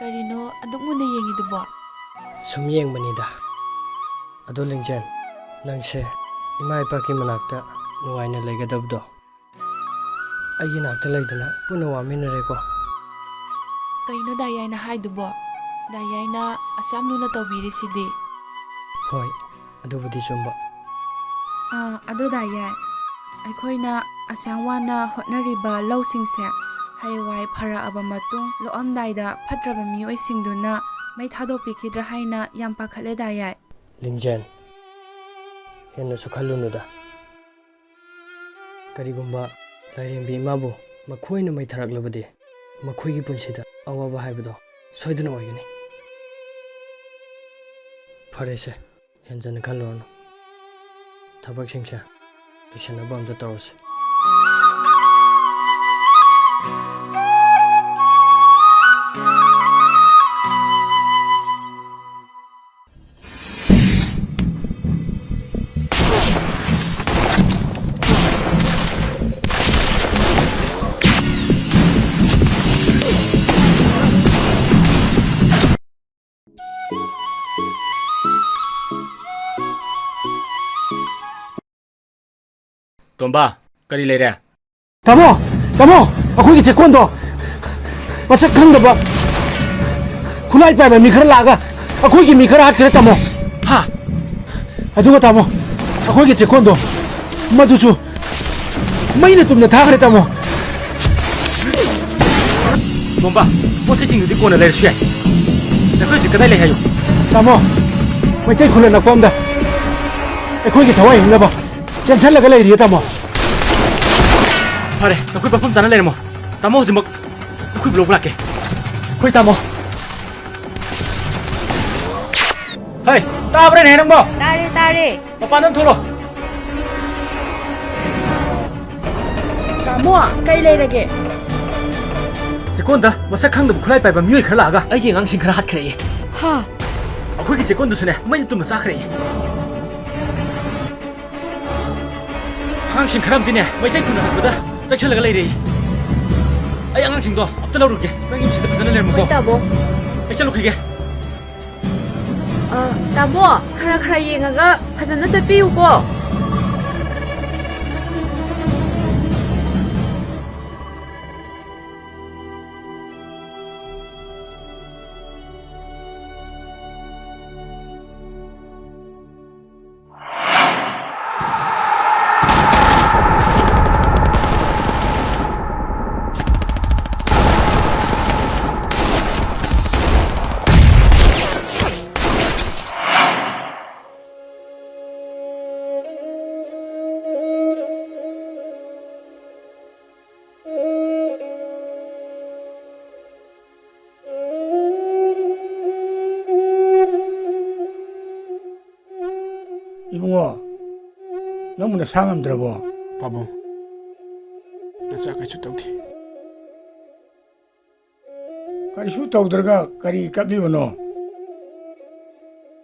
Karino aduk muna yengidubo? Sum yengmanida. Ado Lingzen, nangse ima ipaki manakta nuwaina laigadabdo. Aigi nakta laidana puna waminareko. Kaino dayayna haidubo? Dayayna asam nuna tawbirisidi. Hoi, adubudi chumba. Ado dayay. Aikoina asyang wana hotnariba lawsingse hayawai pharaaba matung loamdaida phatraba miyoisingduna mai thadopikidra haina yam pakhale dayay. Lingzen, henna sukhalunuda. Karigumba lairembi imabu makhoina mai tharaklabadi makhoigi punsida awaba haibado soiduna oigani. Farese, henjana khalorno. Thabak singsa tuisanaba amta tawrase. Tomba, kari leire. Tamo, akhoi ki chekondo masak khangdaba khulai pai ba mi khara laga akhoi ki mi khara hat khare tamo Ha, aduga tamo akhoi ki chekondo maduchu maina tumna tha khare tamo Tomba, pose sing di kona leire shai. Nakoi ji kadai le hayo. tamo mai tai khula na komda akhoi ki thawai hingnaba chen chal laga leiri tamo Pare, nakoi bapam jana leire mo. Tamo jimak nakoi blok blake. khoi tamo Hey, tabre ne nang mo. Tare. Papanam tholo. Tamo, kai leirage? Sekonda, masak khangdab khulai pai ba myoi khara laga. Aigi ngang sing khara hat khare. Ha, Akhoi ki sekonda sune, mai tum sa khare. Hang sing kharam dine, mai tai khuna bada. Jakshal laga leire. Ai angang sing do, apta lawruke. Nangim sida bajana leire mo ko. tabo. Ai chalu khige. Tamo, khara yengaga phajana satpiyu ko. ibungo namuna sangamdrabo Pabong, nacha kaisu tawdi. karisu tawdraga kari kablibono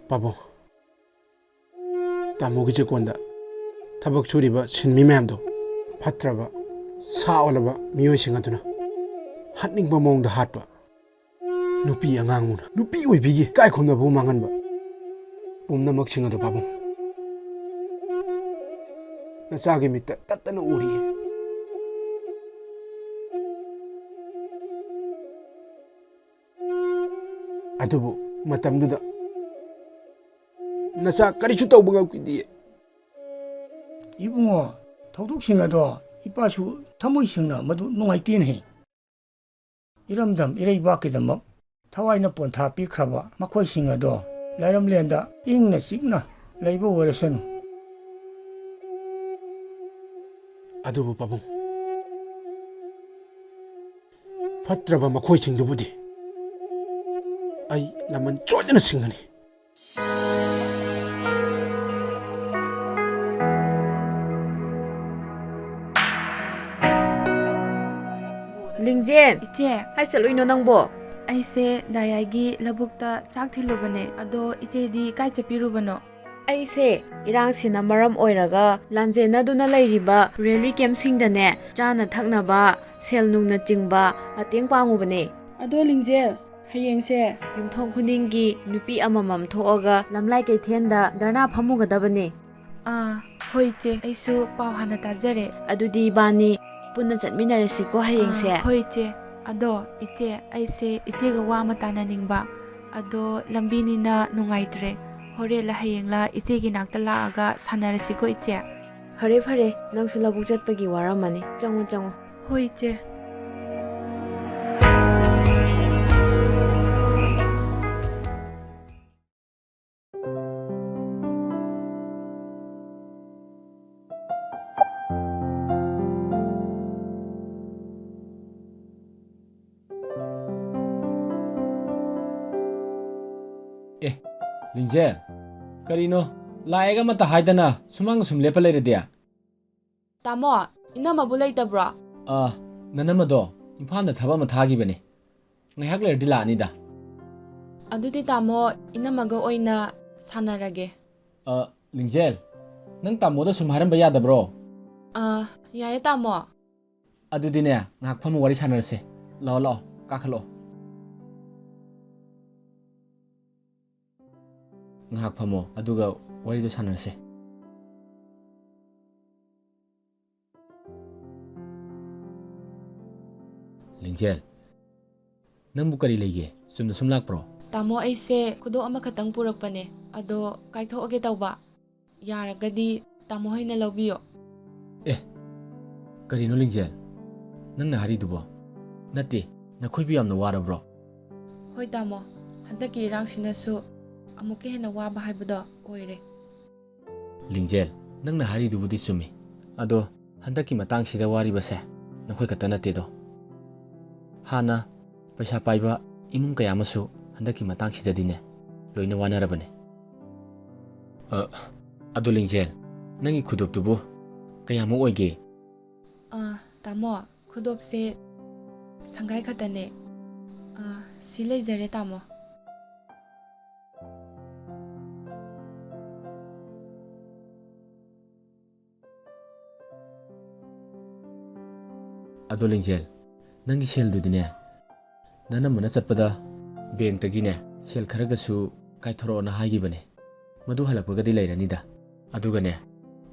Pabong, tamogi chekonda thabak churiba sinmi mayamdo phatraba sa olaba miyoi singaduna hatningba mongda hatba nupi angangmuna nupi oibigi kai khomnabu manganba pumnamak singado Pabong. Nasagi mita tatana uri. Adubu matamduda nacha karisu tawba ngakidi. ibungo thawduk singado ipasu thamoi singna madu nungaitin he iramdam ireiba kidamak thawaina pontha pikraba makhoi singado lairamlenda ingna sikna leiba warasanu Adubu Pabong. Fatraba makhoi singdubudi. Ai laman chodana singani. Lingzen, Iche, hai chaluino nangbo. aise dayaygi labukta chak thilubane ado iche di kai chapirubano? ꯑꯩꯁꯦ ꯏꯔꯥꯡꯁꯤꯅ ꯃꯔꯝ ꯑꯣꯏꯔꯒ ꯂꯥꯟꯖꯦꯟꯅꯗꯨꯅ ꯂꯩꯔꯤꯕ rally ꯀꯦꯝꯞꯁꯤꯡꯗꯅꯦ ꯆꯥꯅ ꯊꯛꯅꯕ ꯁꯦꯜ ꯅꯨꯡꯅ ꯆꯤꯡꯕ ꯃꯇꯦꯡ ꯄꯥꯡꯉꯨꯕꯅꯦ. ꯑꯗꯣ ꯂꯤꯡꯖꯦꯜ ꯍꯌꯦꯡꯁꯦ ꯌꯨꯝꯊꯣꯡ ꯈꯨꯗꯤꯡꯒꯤ ꯅꯨꯄꯤ ꯑꯃꯃꯝ ꯊꯣꯛꯑꯒ ꯂꯝꯂꯥꯏ ꯀꯩꯊꯦꯜꯗ ꯙꯔꯅꯥ ꯐꯝꯃꯨꯒꯗꯕꯅꯦ. ꯍꯣꯏ ꯏꯆꯦ, ꯑꯩꯁꯨ ꯄꯥꯎ ꯍꯥꯟꯅ ꯇꯥꯖꯔꯦ. ꯑꯗꯨꯗꯤ ꯏꯕꯥꯅꯤ ꯄꯨꯟꯅ ꯆꯠꯃꯤꯟꯅꯔꯁꯤꯀꯣ ꯍꯌꯦꯡꯁꯦ. ꯍꯣꯏ ꯏꯆꯦ. ꯑꯗꯣ ꯏꯆꯦ, ꯑꯩꯁꯦ ꯏꯆꯦꯒ ꯋꯥ ꯑꯃ ꯇꯥꯟꯅꯅꯤꯡꯕ. ꯑꯗꯣ ꯂꯝꯕꯤꯅꯤꯅ ꯅꯨꯡꯉꯥꯏꯇ꯭ꯔꯦ. ꯍꯣꯔꯦꯟꯂ ꯍꯌꯦꯡꯂ ꯏꯆꯦꯒꯤ ꯅꯥꯛꯇ ꯂꯥꯛꯑꯒ ꯁꯥꯟꯅꯔꯁꯤꯀꯣ ꯏꯆꯦ. ꯐꯔꯦ ꯐꯔꯦ, ꯅꯪꯁꯨ ꯂꯧꯕꯨꯛ ꯆꯠꯄꯒꯤ ꯋꯥꯔꯝꯃꯅꯤ. ꯆꯪꯉꯣ ꯆꯪꯉꯣ. ꯍꯣꯏ ꯏꯆꯦ. ꯂꯤꯡꯖꯦꯜ, ꯀꯔꯤꯅꯣ ꯂꯥꯛꯑꯦꯒ ꯑꯃꯠꯇ ꯍꯥꯏꯗꯅ ꯁꯨꯃꯥꯡꯗ ꯁꯨꯝ ꯂꯦꯞꯄ ꯂꯩꯔꯗꯤ? ꯇꯥꯃꯣ, ꯏꯅꯝꯃꯕꯨ ꯂꯩꯇꯕ꯭ꯔꯣ? ꯅꯅꯝꯃꯗꯣ ꯏꯝꯐꯥꯜꯗ ꯊꯕꯛ ꯑꯃ ꯊꯥꯈꯤꯕꯅꯦ. ꯉꯥꯏꯍꯥꯛ ꯂꯩꯔꯗꯤ ꯂꯥꯛꯑꯅꯤꯗ. ꯑꯗꯨꯗꯤ ꯇꯥꯃꯣ, ꯏꯅꯝꯃꯒ ꯑꯣꯏꯅ ꯁꯥꯟꯅꯔꯒꯦ. ꯂꯤꯡꯖꯦꯜ, ꯅꯪ ꯇꯥꯃꯣꯗ ꯁꯨꯝ ꯍꯥꯏꯔꯝꯕ ꯌꯥꯗꯕ꯭ꯔോ? ꯌꯥꯏꯌꯦ ꯇꯥꯃꯣ. ꯑꯗꯨꯗꯤꯅꯦ, ꯉꯥꯏꯍꯥꯛ ꯐꯝꯃ ꯋꯥꯔꯤ ꯁꯥꯟꯅꯔꯁꯦ. ꯂꯥꯛꯑꯣ ꯂꯥꯛꯑꯣ, ꯀꯥꯈꯠꯂꯛꯑꯣ. ꯉꯥꯏꯍꯥꯛ ꯐꯝꯃꯣ, ꯑꯗꯨꯒ ꯋꯥꯔꯤꯗꯣ ꯁꯥꯟꯅꯔꯁꯦ. ꯂꯤꯡꯖꯦꯜ, ꯅꯪꯕꯨ ꯀꯔꯤ ꯂꯩꯒꯦ? ꯆꯨꯝꯅ ꯁꯨꯝ ꯂꯥꯛꯄ꯭ꯔꯣ? ꯇꯥꯃꯣ, ꯑꯩꯁꯦ ꯈꯨꯗꯣꯞ ꯑꯃꯈꯛꯇꯪ ꯄꯨꯔꯛꯄꯅꯦ. ꯑꯗꯣ ꯀꯥꯏꯊꯣꯛꯑꯒꯦ ꯇꯧꯕ. ꯌꯥꯔꯒꯗꯤ ꯇꯥꯃꯣ ꯍꯣꯏꯅ ꯂꯧꯕꯤꯌꯣ. ꯀꯔꯤꯅꯣ ꯂꯤꯡꯖꯦꯜ? ꯅꯪꯅ ꯍꯥꯏꯔꯤꯗꯨꯕꯣ? ꯅꯠꯇꯦ, ꯅꯈꯣꯏꯕꯨ ꯌꯥꯝꯅ ꯋꯥꯔꯕ꯭ꯔꯣ? ꯍꯣꯏ ꯇꯥꯃꯣ, ꯍꯟꯗꯛꯀꯤ ꯏꯔꯥꯡꯁꯤꯅꯁꯨ ꯑꯃꯨꯛꯀ ꯍꯦꯟꯅ ꯋꯥꯕ ꯍꯥꯏꯕꯗꯣ ꯑꯣꯏꯔꯦ. ꯂꯤꯡꯖꯦꯜ, ꯅꯪꯅ ꯍꯥꯏꯔꯤꯗꯨꯕꯨꯗꯤ ꯆꯨꯝꯃꯤ. ꯑꯗꯣ ꯍꯟꯗꯛꯀꯤ ꯃꯇꯥꯡꯁꯤꯗ ꯋꯥꯔꯤꯕꯁꯦ ꯅꯈꯣꯏ ꯈꯛꯇ ꯅꯠꯇꯦꯗꯣ. ꯍꯥꯟꯅ ꯄꯩꯁా ꯄꯥꯏꯕ ꯏꯃꯨꯡ ꯀꯌꯥ ꯑꯃꯁꯨ ꯍꯟꯗꯛꯀꯤ ꯃꯇꯥꯡꯁꯤꯗꯗꯤꯅꯦ ꯂꯣꯏꯅ ꯋꯥꯅꯔꯕꯅꯦ. ꯑꯗꯣ ꯂꯤꯡꯖꯦꯜ, ꯅꯪꯒꯤ ꯈꯨꯗꯣꯞꯇꯨꯕꯨ ꯀꯌꯥꯃꯨꯛ ꯑꯣꯏꯒꯦ? ꯇꯥꯃꯣ, ꯈꯨꯗꯣꯞꯁꯦ ꯁꯪꯒꯥꯏ ꯈꯛꯇꯅꯦ. ꯁꯤ ꯂꯩꯖꯔꯦ ꯇꯥꯃꯣ. ꯑꯗꯣ ꯂꯤꯡꯖꯦꯜ, ꯅꯪꯒꯤ ꯁꯦꯜꯗꯨꯗꯤꯅꯦ, ꯅꯅꯝꯃꯅ ꯆꯠꯄꯗ ꯕꯦꯡꯛꯇꯒꯤꯅꯦ ꯁꯦꯜ ꯈꯔꯒꯁꯨ ꯀꯥꯏꯊꯣꯔꯛꯑꯣꯅ ꯍꯥꯏꯈꯤꯕꯅꯦ. ꯃꯗꯨ ꯍꯜꯂꯛꯄꯒꯗꯤ ꯂꯩꯔꯅꯤꯗ. ꯑꯗꯨꯒꯅꯦ,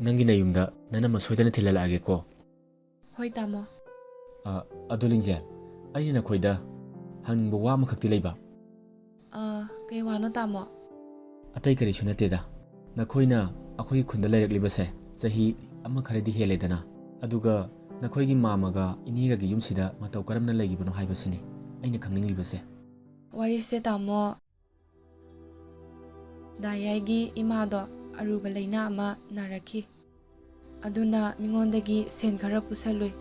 ꯅꯪꯒꯤ ꯅꯌꯨꯝꯗ ꯅꯅꯝꯃ ꯁꯣꯏꯗꯅ ꯊꯤꯜꯍꯜꯂꯛꯑꯒꯦꯀꯣ. ꯍꯣꯏ ꯇꯥꯃꯣ. ꯑꯗꯣ ꯂꯤꯡꯖꯦꯜ, ꯑꯩꯅ ꯅꯈꯣꯏꯗ ꯍꯪꯅꯤꯡꯕ ꯋꯥ ꯑꯃꯈꯛꯇꯤ ꯂꯩꯕ. ꯀꯩ ꯋꯥꯅꯣ ꯇꯥꯃꯣ? ꯑꯇꯩ ꯀꯔꯤꯁꯨ ꯅꯠꯇꯦꯗ. ꯅꯈꯣꯏꯅ ꯑꯩꯈꯣꯏꯒꯤ ꯈꯨꯟꯗ ꯂꯩꯔꯛꯂꯤꯕꯁꯦ ꯆꯍꯤ ꯑꯃ ꯈꯔꯗꯤ ꯍꯦꯜꯂꯦꯗꯅ. ꯑꯗꯨꯒ ꯅꯈꯣꯏꯒꯤ ꯃꯥꯝꯃꯒ ꯏꯅꯦꯒꯒꯤ ꯌꯨꯝꯁꯤꯗ ꯃꯇꯧ ꯀꯔꯝꯅ ꯂꯩꯈꯤꯕꯅꯣ ꯍꯥꯏꯕꯁꯤꯅꯤ ꯑꯩꯅ ꯈꯪꯅꯤꯡꯂꯤꯕꯁꯦ. ꯋꯥꯔꯤꯁꯦ ꯇꯥꯃꯣ, ꯗꯥꯌꯥꯏꯒꯤ ꯏꯃꯥꯗꯣ ꯑꯔꯨꯕ ꯂꯩꯅꯥ ꯑꯃ ꯅꯥꯔꯛꯈꯤ. ꯑꯗꯨꯅ ꯃꯤꯉꯣꯟꯗꯒꯤ ꯁꯦꯟ ꯈꯔ ꯄꯨꯁꯜꯂꯨꯏ.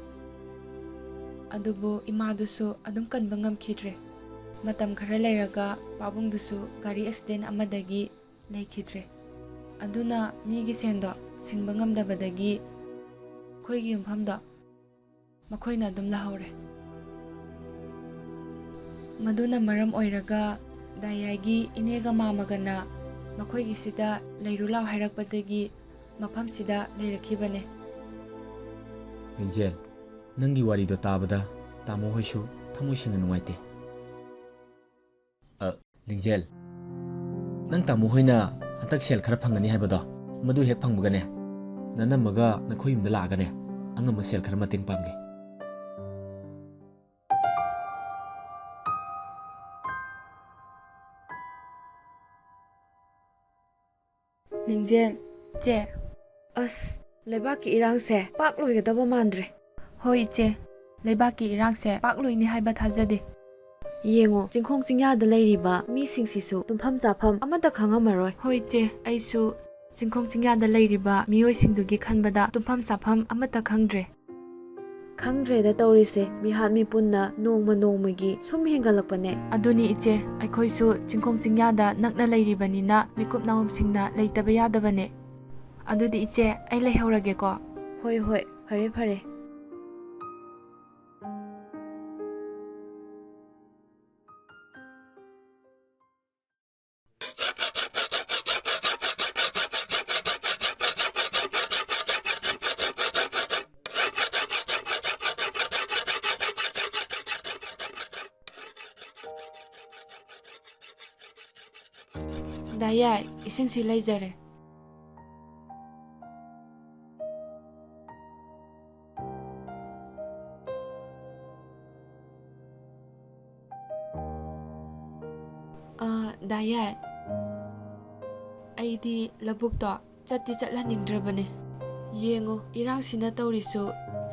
ꯑꯗꯨꯕꯨ ꯏꯃꯥꯗꯨꯁꯨ ꯑꯗꯨꯝ ꯀꯟꯕ ꯉꯝꯈꯤꯗ꯭ꯔꯦ. ꯃꯇꯝ ꯈꯔ ꯂꯩꯔꯒ ꯄꯥꯕꯨꯡꯗꯨꯁꯨ ꯒꯥꯔꯤ ꯑꯦꯛꯁꯤꯗꯦꯟ ꯑꯃꯗꯒꯤ ꯂꯩꯈꯤꯗ꯭ꯔꯦ. ꯑꯗꯨꯅ ꯃꯤꯒꯤ ꯁꯦꯟꯗꯣ ꯁꯤꯡꯕ ꯉꯝꯗꯕꯗꯒꯤ ꯑꯩꯈꯣꯏꯒꯤ ꯌꯨꯝꯐꯝꯗꯣ ꯃꯈꯣꯏꯅ ꯑꯗꯨꯝ ꯂꯧꯍꯧꯔꯦ. ꯃꯗꯨꯅ ꯃꯔꯝ ꯑꯣꯏꯔꯒ ꯗꯥꯌꯥꯏꯒꯤ ꯏꯅꯦꯒ ꯃꯥꯝꯃꯒꯅ ꯃꯈꯣꯏꯒꯤꯁꯤꯗ ꯂꯩꯔꯨ ꯂꯥꯎ ꯍꯥꯏꯔꯛꯄꯗꯒꯤ ꯃꯐꯝꯁꯤꯗ ꯂꯩꯔꯛꯈꯤꯕꯅꯦ. ꯂꯤꯡꯖꯦꯜ, ꯅꯪꯒꯤ ꯋꯥꯔꯤꯗꯣ ꯇꯥꯕꯗ ꯇꯥꯃꯣ ꯍꯣꯏꯁꯨ ꯊꯃꯣꯏ ꯁꯦꯡꯅ ꯅꯨꯡꯉꯥꯏꯇꯦ. ꯂꯤꯡꯖꯦꯜ, ꯅꯪ ꯇꯥꯃꯣ ꯍꯣꯏꯅ ꯍꯟꯗꯛ ꯁꯦꯜ ꯈꯔ ꯐꯪꯒꯅꯤ ꯍꯥꯏꯕꯗꯣ, ꯃꯗꯨ ꯍꯦꯛ ꯐꯪꯕꯒꯅꯦ ꯅꯅꯝꯃꯒ ꯅꯈꯣꯏ ꯌꯨꯝꯗ ꯂꯥꯛꯑꯒꯅꯦ ꯑꯉꯝꯕ ꯁꯦꯜ ꯈꯔ ꯃꯇꯦꯡ ꯄꯥꯡꯒꯦ. ꯂꯤꯡꯖꯦꯜ, ꯏꯆꯦ. ꯑꯁ, ꯂꯩꯕꯥꯛꯀꯤ ꯏꯔꯥꯡꯁꯦ ꯄꯥꯛ ꯂꯣꯏꯒꯗꯕ ꯃꯥꯟꯗ꯭ꯔꯦ. ꯍꯣꯏ ꯏꯆꯦ, ꯂꯩꯕꯥꯛꯀꯤ ꯏꯔꯥꯡꯁꯦ ꯄꯥꯛ ꯂꯣꯏꯅꯤ ꯍꯥꯏꯕ ꯊꯥꯖꯗꯦ. ꯌꯦꯡꯉꯣ, ꯆꯤꯡꯈꯣꯡ ꯆꯤꯡꯌꯥꯗ ꯂꯩꯔꯤꯕ ꯃꯤꯁꯤꯡꯁꯤꯁꯨ ꯇꯨꯝꯐꯝ ꯆꯥꯐꯝ ꯑꯃꯠꯇ ꯈꯪꯉꯝꯃꯔꯣꯏ. ꯍꯣꯏ ꯏꯆꯦ, ꯑꯩꯁꯨ ꯆꯤꯡꯈꯣꯡ ꯆꯤꯡꯌꯥꯗ ꯂꯩꯔꯤꯕ ꯃꯤꯑꯣꯏꯁꯤꯡꯗꯨꯒꯤ ꯈꯟꯕꯗ ꯇꯨꯝꯐꯝ ꯆꯥꯐꯝ ꯑꯃꯠꯇ ꯈꯪꯗ꯭ꯔꯦ. ꯈꯪꯗ꯭ꯔꯦꯗ ꯇꯧꯔꯤꯁꯦ. ꯃꯤꯍꯥꯠ ꯃꯤꯄꯨꯟꯅ ꯅꯣꯡꯃ ꯅꯣꯡꯃꯒꯤ ꯁꯨꯝ ꯍꯦꯟꯒꯠꯂꯛꯄꯅꯦ. ꯑꯗꯨꯅꯤ ꯏꯆꯦ, ꯑꯩꯈꯣꯏꯁꯨ ꯆꯤꯡꯈꯣꯡ ꯆꯤꯡꯌꯥꯗ ꯅꯛꯅ ꯂꯩꯔꯤꯕꯅꯤꯅ ꯃꯤꯀꯨꯞ ꯅꯥꯀꯨꯞꯁꯤꯡꯅ ꯂꯩꯇꯕ ꯌꯥꯗꯕꯅꯦ. ꯑꯗꯨꯗꯤ ꯏꯆꯦ, ꯑꯩ ꯂꯩꯍꯧꯔꯒꯦꯀꯣ. ꯍꯣꯏ ꯍꯣꯏ, ꯐꯔꯦ ꯐꯔꯦ. ꯗꯥꯌꯥꯏ ꯏꯁꯤꯡꯁꯤ ꯂꯩꯖꯔꯦ ꯗꯥꯌꯥꯏ ꯑꯩꯗꯤ ꯂꯧꯕꯨꯛꯇꯣ ꯆꯠꯇꯤ ꯆꯠꯍꯟꯅꯤꯡꯗ꯭ꯔꯕꯅꯦ ꯌꯦꯡꯉꯨ ꯏꯔꯥꯡꯁꯤꯅ ꯇꯧꯔꯤꯁꯨ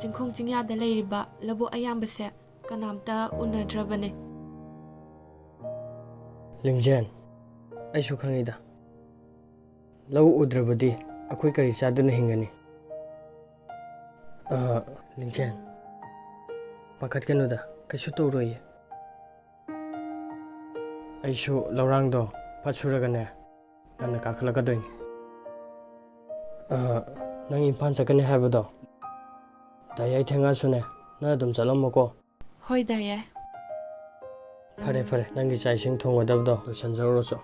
ꯆꯤꯡꯈꯣꯡ ꯆꯤꯡꯌꯥꯗ ꯂꯩꯔꯤꯕ ꯂꯧꯕꯨꯛ ꯑꯌꯥꯝꯕꯁꯦ ꯀꯅꯥꯝꯇ ꯎꯅꯗ꯭ꯔꯕꯅꯦ ꯂꯤꯡꯖꯦꯜ ꯑꯩꯁꯨ ꯈꯪꯉꯤꯗ ꯂꯧ ꯎꯗ꯭ꯔꯕꯗꯤ ꯑꯩꯈꯣꯏ ꯀꯔꯤ ꯆꯥꯗꯨꯅ ꯍꯤꯡꯒꯅꯤ ꯂꯤꯡꯖꯦꯜ ꯄꯥꯈꯠꯀꯅꯨꯗ ꯀꯩꯁꯨ ꯇꯧꯔꯣꯏꯌꯦ ꯑꯩꯁꯨ ꯂꯧꯔꯥꯡꯗꯣ ꯐꯠ ꯁꯨꯔꯒꯅꯦ ꯉꯟꯅ ꯀꯥꯈꯠꯂꯛꯀꯗꯣꯏꯅꯤ ꯅꯪ ꯏꯝꯐꯥꯜ ꯆꯠꯀꯅꯤ ꯍꯥꯏꯕꯗꯣ ꯗꯥꯌꯥꯏ ꯊꯦꯡꯉꯛꯑꯁꯨꯅꯦ ꯅꯪ ꯑꯗꯨꯝ ꯆꯠꯂꯝꯃꯣꯀꯣ ꯍꯣꯏ ꯗꯥꯌꯥꯏ ꯐꯔꯦ ꯐꯔꯦ ꯅꯪꯒꯤ ꯆꯥꯛ ꯏꯁꯤꯡ ꯊꯣꯡꯒꯗꯕꯗꯣ ꯂꯣꯏꯁꯤꯟꯖꯔꯨꯔꯣꯆꯣ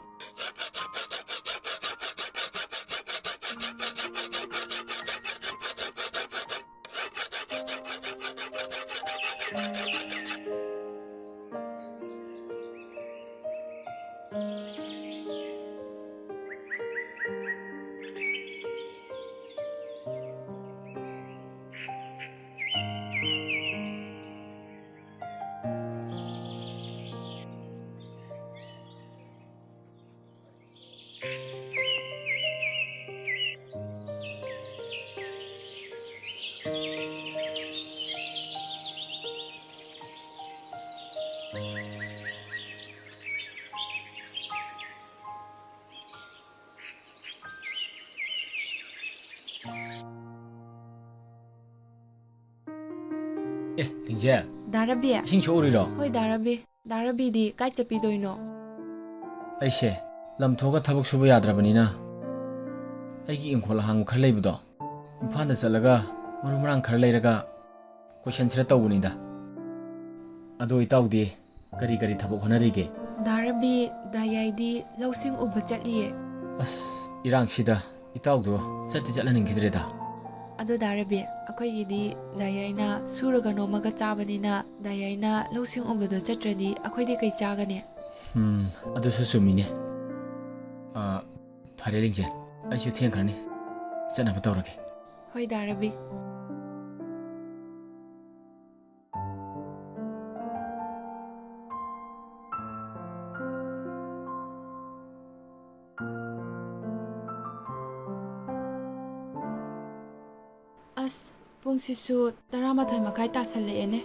ꯂꯤꯡꯖꯦꯜ ꯗꯥꯔꯥꯕꯤ ꯏꯁꯤꯡ ꯁꯣꯛꯎꯔꯤꯔꯣ ꯍꯣꯏ ꯗꯥꯔꯥꯕꯤ ꯗꯥꯔꯥꯕꯤꯗꯤ ꯀꯥꯏ ꯆꯠꯄꯤꯗꯣꯏꯅꯣ ꯑꯩꯁꯦ ꯂꯝ ꯊꯣꯛꯑꯒ ꯊꯕꯛ ꯁꯨꯕ ꯌꯥꯗ꯭ꯔꯕꯅꯤꯅ ꯑꯩꯒꯤ ꯏꯪꯈꯣꯜ ꯑꯍꯥꯡꯕ ꯈꯔ ꯂꯩꯕꯗꯣ ꯏꯝꯐꯥꯜꯗ ꯆꯠꯂꯒ ꯃꯔꯨ ꯃꯔꯥꯡ ꯈꯔ ꯂꯩꯔꯒ ꯀꯣꯏꯁꯟꯁꯤꯔ ꯇꯧꯕꯅꯤꯗ ꯑꯗꯣ ꯏꯇꯥꯎꯗꯤ ꯀꯔꯤ ꯀꯔꯤ ꯊꯕꯛ ꯍꯣꯠꯅꯔꯤꯒꯦ ꯗꯥꯔꯥꯕꯤ ꯗꯥꯌꯥꯏꯗꯤ ꯂꯧꯁꯤꯡ ꯎꯕ ꯆꯠꯂꯤꯌꯦ ꯑꯁ ꯏꯔꯥꯡꯁꯤꯗ ꯏꯇꯥꯎꯗꯣ ꯆꯠꯇꯤ ꯆꯠꯍꯟꯅꯤꯡꯈꯤꯗ꯭ꯔꯦꯗ ꯑꯗꯣ ꯗꯥꯔꯥꯕꯤ ꯑꯩꯈꯣꯏꯒꯤꯗꯤ ꯗꯥꯌꯥꯏꯅ ꯁꯨꯔꯒ ꯅꯣꯝꯃꯒ ꯆꯥꯕꯅꯤꯅ ꯗꯥꯌꯥꯏꯅ ꯂꯧꯁꯤꯡ ꯎꯕꯗꯣ ꯆꯠꯇ꯭ꯔꯗꯤ ꯑꯩꯈꯣꯏꯗꯤ ꯀꯩ ꯆꯥꯒꯅꯤ ꯑꯗꯨꯁꯨ ꯆꯨꯝꯃꯤꯅꯦ ꯐꯔꯦ ꯂꯤꯡꯖꯦꯜ ꯑꯩꯁꯨ ꯊꯦꯡꯈ꯭ꯔꯅꯤ ꯆꯠꯅꯕ ꯇꯧꯔꯒꯦ ꯍꯣꯏ ꯗꯥꯔꯥꯕꯤ ꯑꯁ ꯄꯨꯡꯁꯤꯁꯨ 12:30 ꯇꯥꯁꯜꯂꯛꯑꯦꯅꯦ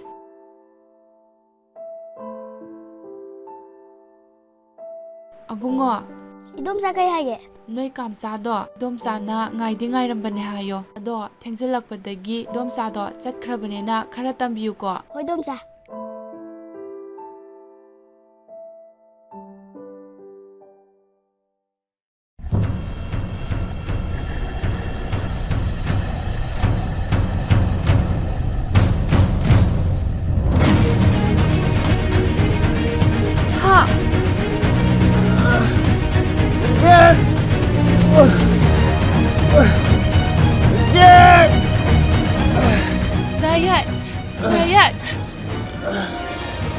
ꯑꯕꯨꯡꯉꯣ ꯏꯗꯣꯝꯆꯥ ꯀꯩ ꯍꯥꯏꯒꯦ ꯅꯣꯏ ꯀꯥꯝꯆꯥꯗꯣ ꯏꯗꯣꯝꯆꯥꯅ ꯉꯥꯏꯗꯤ ꯉꯥꯏꯔꯝꯕꯅꯦ ꯍꯥꯏꯌꯣ ꯑꯗꯣ ꯊꯦꯡꯖꯤꯜꯂꯛꯄꯗꯒꯤ ꯏꯗꯣꯝꯆꯥꯗꯣ ꯆꯠꯈ꯭ꯔꯕꯅꯤꯅ ꯈꯔ ꯇꯝꯕꯤꯌꯨꯀꯣ ꯍꯣꯏ ꯏꯗꯣꯝꯆꯥ ꯍꯥ ꯗꯥꯌꯥꯏ ꯗꯥꯌꯥꯏ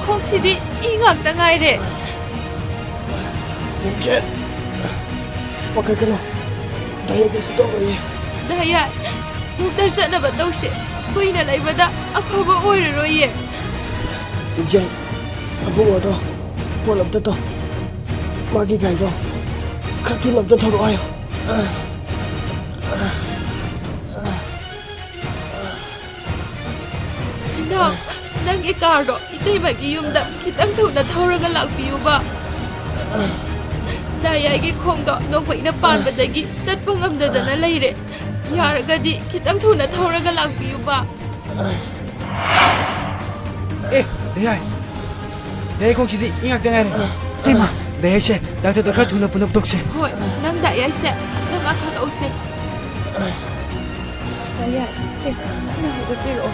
ꯈꯣꯡꯁꯤꯗꯤ ꯏ ꯉꯥꯛꯇ ꯉꯥꯏꯔꯦ ꯂꯤꯡꯖꯦꯜ ꯄꯥꯈꯠꯀꯅꯨ ꯗꯥꯌꯥꯏ ꯀꯩꯁꯨ ꯇꯧꯔꯣꯏꯌꯦ ꯗꯥꯌꯥꯏ ꯗꯣꯛꯇꯔ ꯆꯠꯅꯕ ꯇꯧꯁꯦ ꯀꯨꯏꯅ ꯂꯩꯕꯗ ꯑꯐꯕ ꯑꯣꯏꯔꯔꯣꯏꯌꯦ ꯂꯤꯡꯖꯦꯜ ꯑꯕꯨꯡꯉꯣꯗꯣ ꯐꯣꯟ ꯑꯝꯇ ꯇꯧ ꯃꯥꯒꯤ ꯒꯥꯔꯤꯗꯣ ꯈꯔ ꯊꯨꯅ ꯑꯝꯇ ꯊꯧꯔꯛꯑꯣ ꯍꯥꯏꯌꯣ ꯏꯅꯥꯎ ꯅꯪꯒꯤ ꯀꯥꯔꯗꯣ ꯏꯇꯩꯃꯒꯤ ꯌꯨꯝꯗ ꯈꯤꯇꯪ ꯊꯨꯅ ꯊꯧꯔꯒ ꯂꯥꯛꯄꯤꯌꯨꯕ ꯗꯥꯌꯥꯏꯒꯤ ꯈꯣꯡꯗꯣ ꯅꯣꯡꯃꯩꯅ ꯄꯥꯟꯕꯗꯒꯤ ꯆꯠꯄ ꯉꯝꯗꯗꯅ ꯂꯩꯔꯦ ꯌꯥꯔꯒꯗꯤ ꯈꯤꯇꯪ ꯊꯨꯅ ꯊꯧꯔꯒ ꯂꯥꯛꯄꯤꯌꯨꯕ ꯗꯥꯌꯥꯏ ꯗꯥꯌꯥꯏ ꯈꯣꯡꯁꯤꯗꯤ ꯏ ꯉꯥꯛꯇ ꯉꯥꯏꯔꯦ ꯏꯇꯩꯃ ꯗꯥꯌꯥꯏꯁꯦ ꯗꯥꯛꯇꯔꯗ ꯈꯔ ꯊꯨꯅ ꯄꯨꯅꯕ ꯇꯧꯁꯦ ꯍꯣꯏ ꯅꯪ ꯗꯥꯌꯥꯏꯁꯦ ꯅꯪ ꯉꯥꯛꯈꯠꯂꯛꯎꯁꯦ ꯗꯥꯌꯥꯏ ꯁꯦ ꯅꯪꯅ ꯍꯧꯒꯠꯄꯤꯔꯛꯑꯣ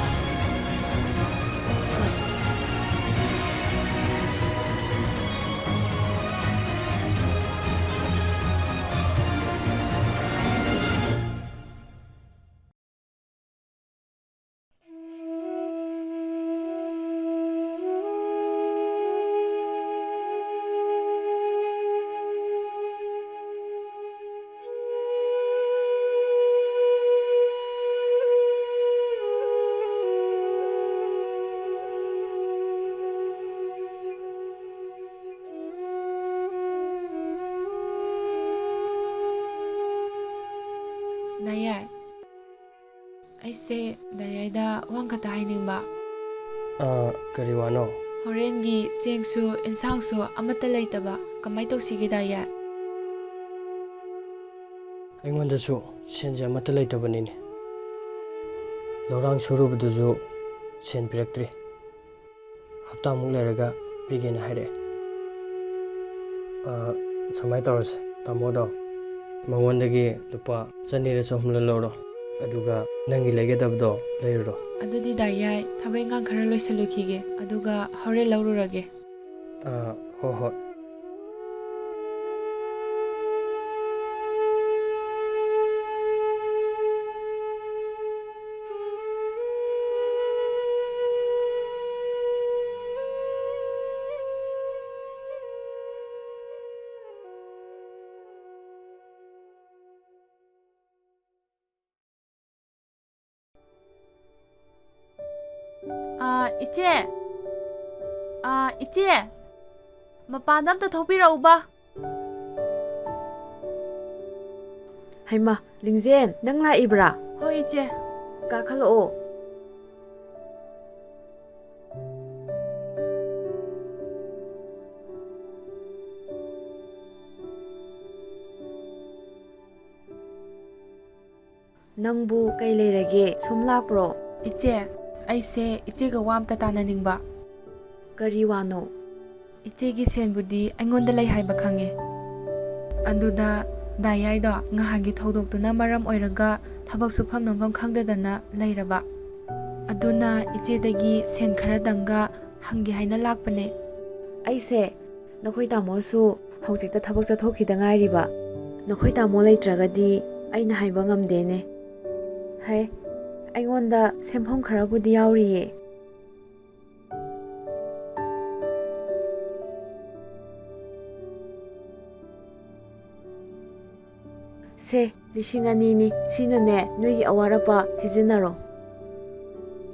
ꯗꯥꯌꯥꯏ ꯑꯩꯁꯦ ꯗꯥꯌꯥꯏꯗ ꯋꯥꯡꯈꯠꯇ ꯍꯥꯏꯅꯤꯡꯕ ꯀꯔꯤ ꯋꯥꯅꯣ? ꯍꯣꯔꯦꯟꯒꯤ ꯆꯦꯡꯁꯨ ꯏꯟꯁꯥꯡꯁꯨ ꯑꯃꯠꯇ ꯂꯩꯇꯕ ꯀꯃꯥꯏ ꯇꯧꯁꯤꯒꯦ ꯗꯥꯌꯥꯏ? ꯑꯩꯉꯣꯟꯗꯁꯨ ꯁꯦꯟꯁꯦ ꯑꯃꯠꯇ ꯂꯩꯇꯕꯅꯤꯅꯦ. ꯂꯧꯔꯥꯡ ꯁꯨꯔꯨꯕꯗꯨꯁꯨ ꯁꯦꯟ ꯄꯤꯔꯛꯇ꯭ꯔꯤ. ꯍꯞꯇꯥꯃꯨꯛ ꯂꯩꯔꯒ ꯄꯤꯒꯦꯅ ꯍꯥꯏꯔꯛꯑꯦ. ꯁꯨꯃꯥꯏꯅ ꯇꯧꯔꯁꯦ, ꯇꯥꯃꯣꯗꯣ ꯃꯉꯣꯟꯗꯒꯤ ꯂꯨꯄꯥ 200 300 ꯂꯧꯔꯣ. ꯑꯗꯨꯒ ꯅꯪꯒꯤ ꯂꯩꯒꯗꯕꯗꯣ ꯂꯩꯔꯨꯔꯣ. ꯑꯗꯨꯗꯤ ꯗꯥꯌꯥꯏ ꯊꯕꯛ ꯏꯪꯈꯥꯡ ꯈꯔ ꯂꯣꯏꯁꯤꯜꯂꯨꯈꯤꯒꯦ, ꯑꯗꯨꯒ ꯍꯣꯔꯦꯟ ꯂꯧꯔꯨꯔꯒꯦ. ꯍꯣꯏ ꯍꯣꯏ. 이제 이제 ꯃꯄꯥꯟꯗ ꯑꯝꯇ ꯊꯣꯛꯄꯤꯔꯛꯎꯕ. ꯍꯩꯃꯥ, ꯂꯤꯡꯖꯦꯟ, ꯅꯪ ꯂꯥꯛꯏꯕ꯭ꯔꯥ? ꯍꯣꯏ 이제. ꯀꯥꯈꯠꯂꯛꯑꯣ. ꯅꯪꯕꯨ ꯀꯩ ꯂꯩꯔꯒꯦ? ꯁꯨꯝ ꯂꯥꯛꯄ꯭ꯔꯣ? 이제 ꯑꯩꯁꯦ 이제가 ꯋꯥ ꯑꯝꯇ ꯇꯥꯟꯅꯅꯤꯡꯕ. ꯀꯔꯤ ꯋꯥꯅꯣ? 이제ꯒꯤ ꯁꯦꯟꯕꯨꯗꯤ ꯑꯩꯉꯣꯟꯗ ꯂꯩ ꯍꯥꯏꯕ ꯈꯪꯉꯦ. ꯑꯗꯨꯗ ꯗꯥꯌꯥꯏꯗꯣ ꯉꯍꯥꯟꯒꯤ ꯊꯧꯗꯣꯛꯇꯨꯅ ꯃꯔꯝ ꯑꯣꯏꯔꯒ ꯊꯕꯛ ꯁꯨꯐꯝ ꯅꯣꯝꯐꯝ ꯈꯪꯗꯗꯅ ꯂꯩꯔꯕ. ꯑꯗꯨꯅ 이제ꯗꯒꯤ ꯁꯦꯟ ꯈꯔꯗꯪꯒ ꯍꯪꯒꯦ ꯍꯥꯏꯅ ꯂꯥꯛꯄꯅꯦ. ꯑꯩꯁꯦ ꯅꯈꯣꯏ ꯇꯥꯃꯣꯁꯨ ꯍꯧꯖꯤꯛꯇ ꯊꯕꯛ ꯆꯠꯊꯣꯛꯈꯤꯗ ꯉꯥꯏꯔꯤꯕ. ꯅꯈꯣꯏ ꯇꯥꯃꯣ ꯂꯩꯇ꯭ꯔꯒꯗꯤ ꯑꯩꯅ ꯍꯥꯏꯕ ꯉꯝꯗꯦꯅꯦ. ꯍꯩ, ꯑꯩꯉꯣꯟꯗ ꯁꯦꯟꯐꯝ ꯈꯔꯕꯨꯗꯤ ꯌꯥꯎꯔꯤꯌꯦ. ꯁꯦ, 2,000ꯅꯤ. ꯁꯤꯅꯅꯦ ꯅꯣꯏꯒꯤ ꯑꯋꯥꯠ ꯑꯄꯥ ꯁꯤꯖꯤꯟꯅꯔꯣ.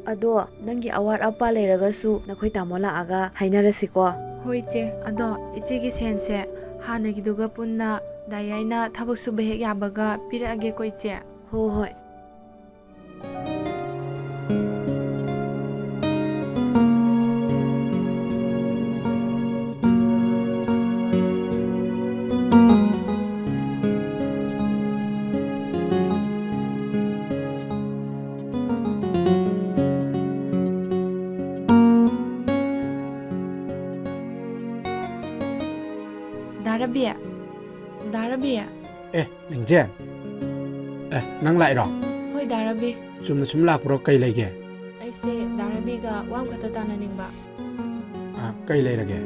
ꯑꯗꯣ ꯅꯪꯒꯤ ꯑꯋꯥꯠ ꯑꯄꯥ ꯂꯩꯔꯒꯁꯨ ꯅꯈꯣꯏ ꯇꯥꯃꯣ ꯂꯥꯛꯑꯒ ꯍꯥꯏꯅꯔꯁꯤꯀꯣ. ꯍꯣꯏ 이제. ꯑꯗꯣ 이제ꯒꯤ ꯁꯦꯟꯁꯦ ꯍꯥꯟꯅꯒꯤꯗꯨꯒ ꯄꯨꯟꯅ ꯗꯥꯌꯥꯏꯅ ꯊꯕꯛ ꯁꯨꯕ ꯍꯦꯛ ꯌꯥꯕꯒ ꯄꯤꯔꯛꯑꯒꯦꯀꯣ 이제. ꯍꯣꯏ ꯍꯣꯏ. 다라비. 다라비. ꯂꯤꯡꯖꯦꯟ. ꯅꯪ ꯂꯥꯛꯏꯔꯣ? ꯍꯣꯏ ꯗꯥꯔꯥꯕꯤ. ꯆꯨꯝꯅ ꯁꯨꯝ ꯂꯥꯛꯄ꯭ꯔꯣ? ꯀꯩ ꯂꯩꯒꯦ? ꯑꯩꯁꯦ ꯗꯥꯔꯥꯕꯤꯒ ꯋꯥ ꯑꯃꯈꯛꯇ ꯇꯥꯟꯅꯅꯤꯡꯕ. ꯀꯩ ꯂꯩꯔꯒꯦ?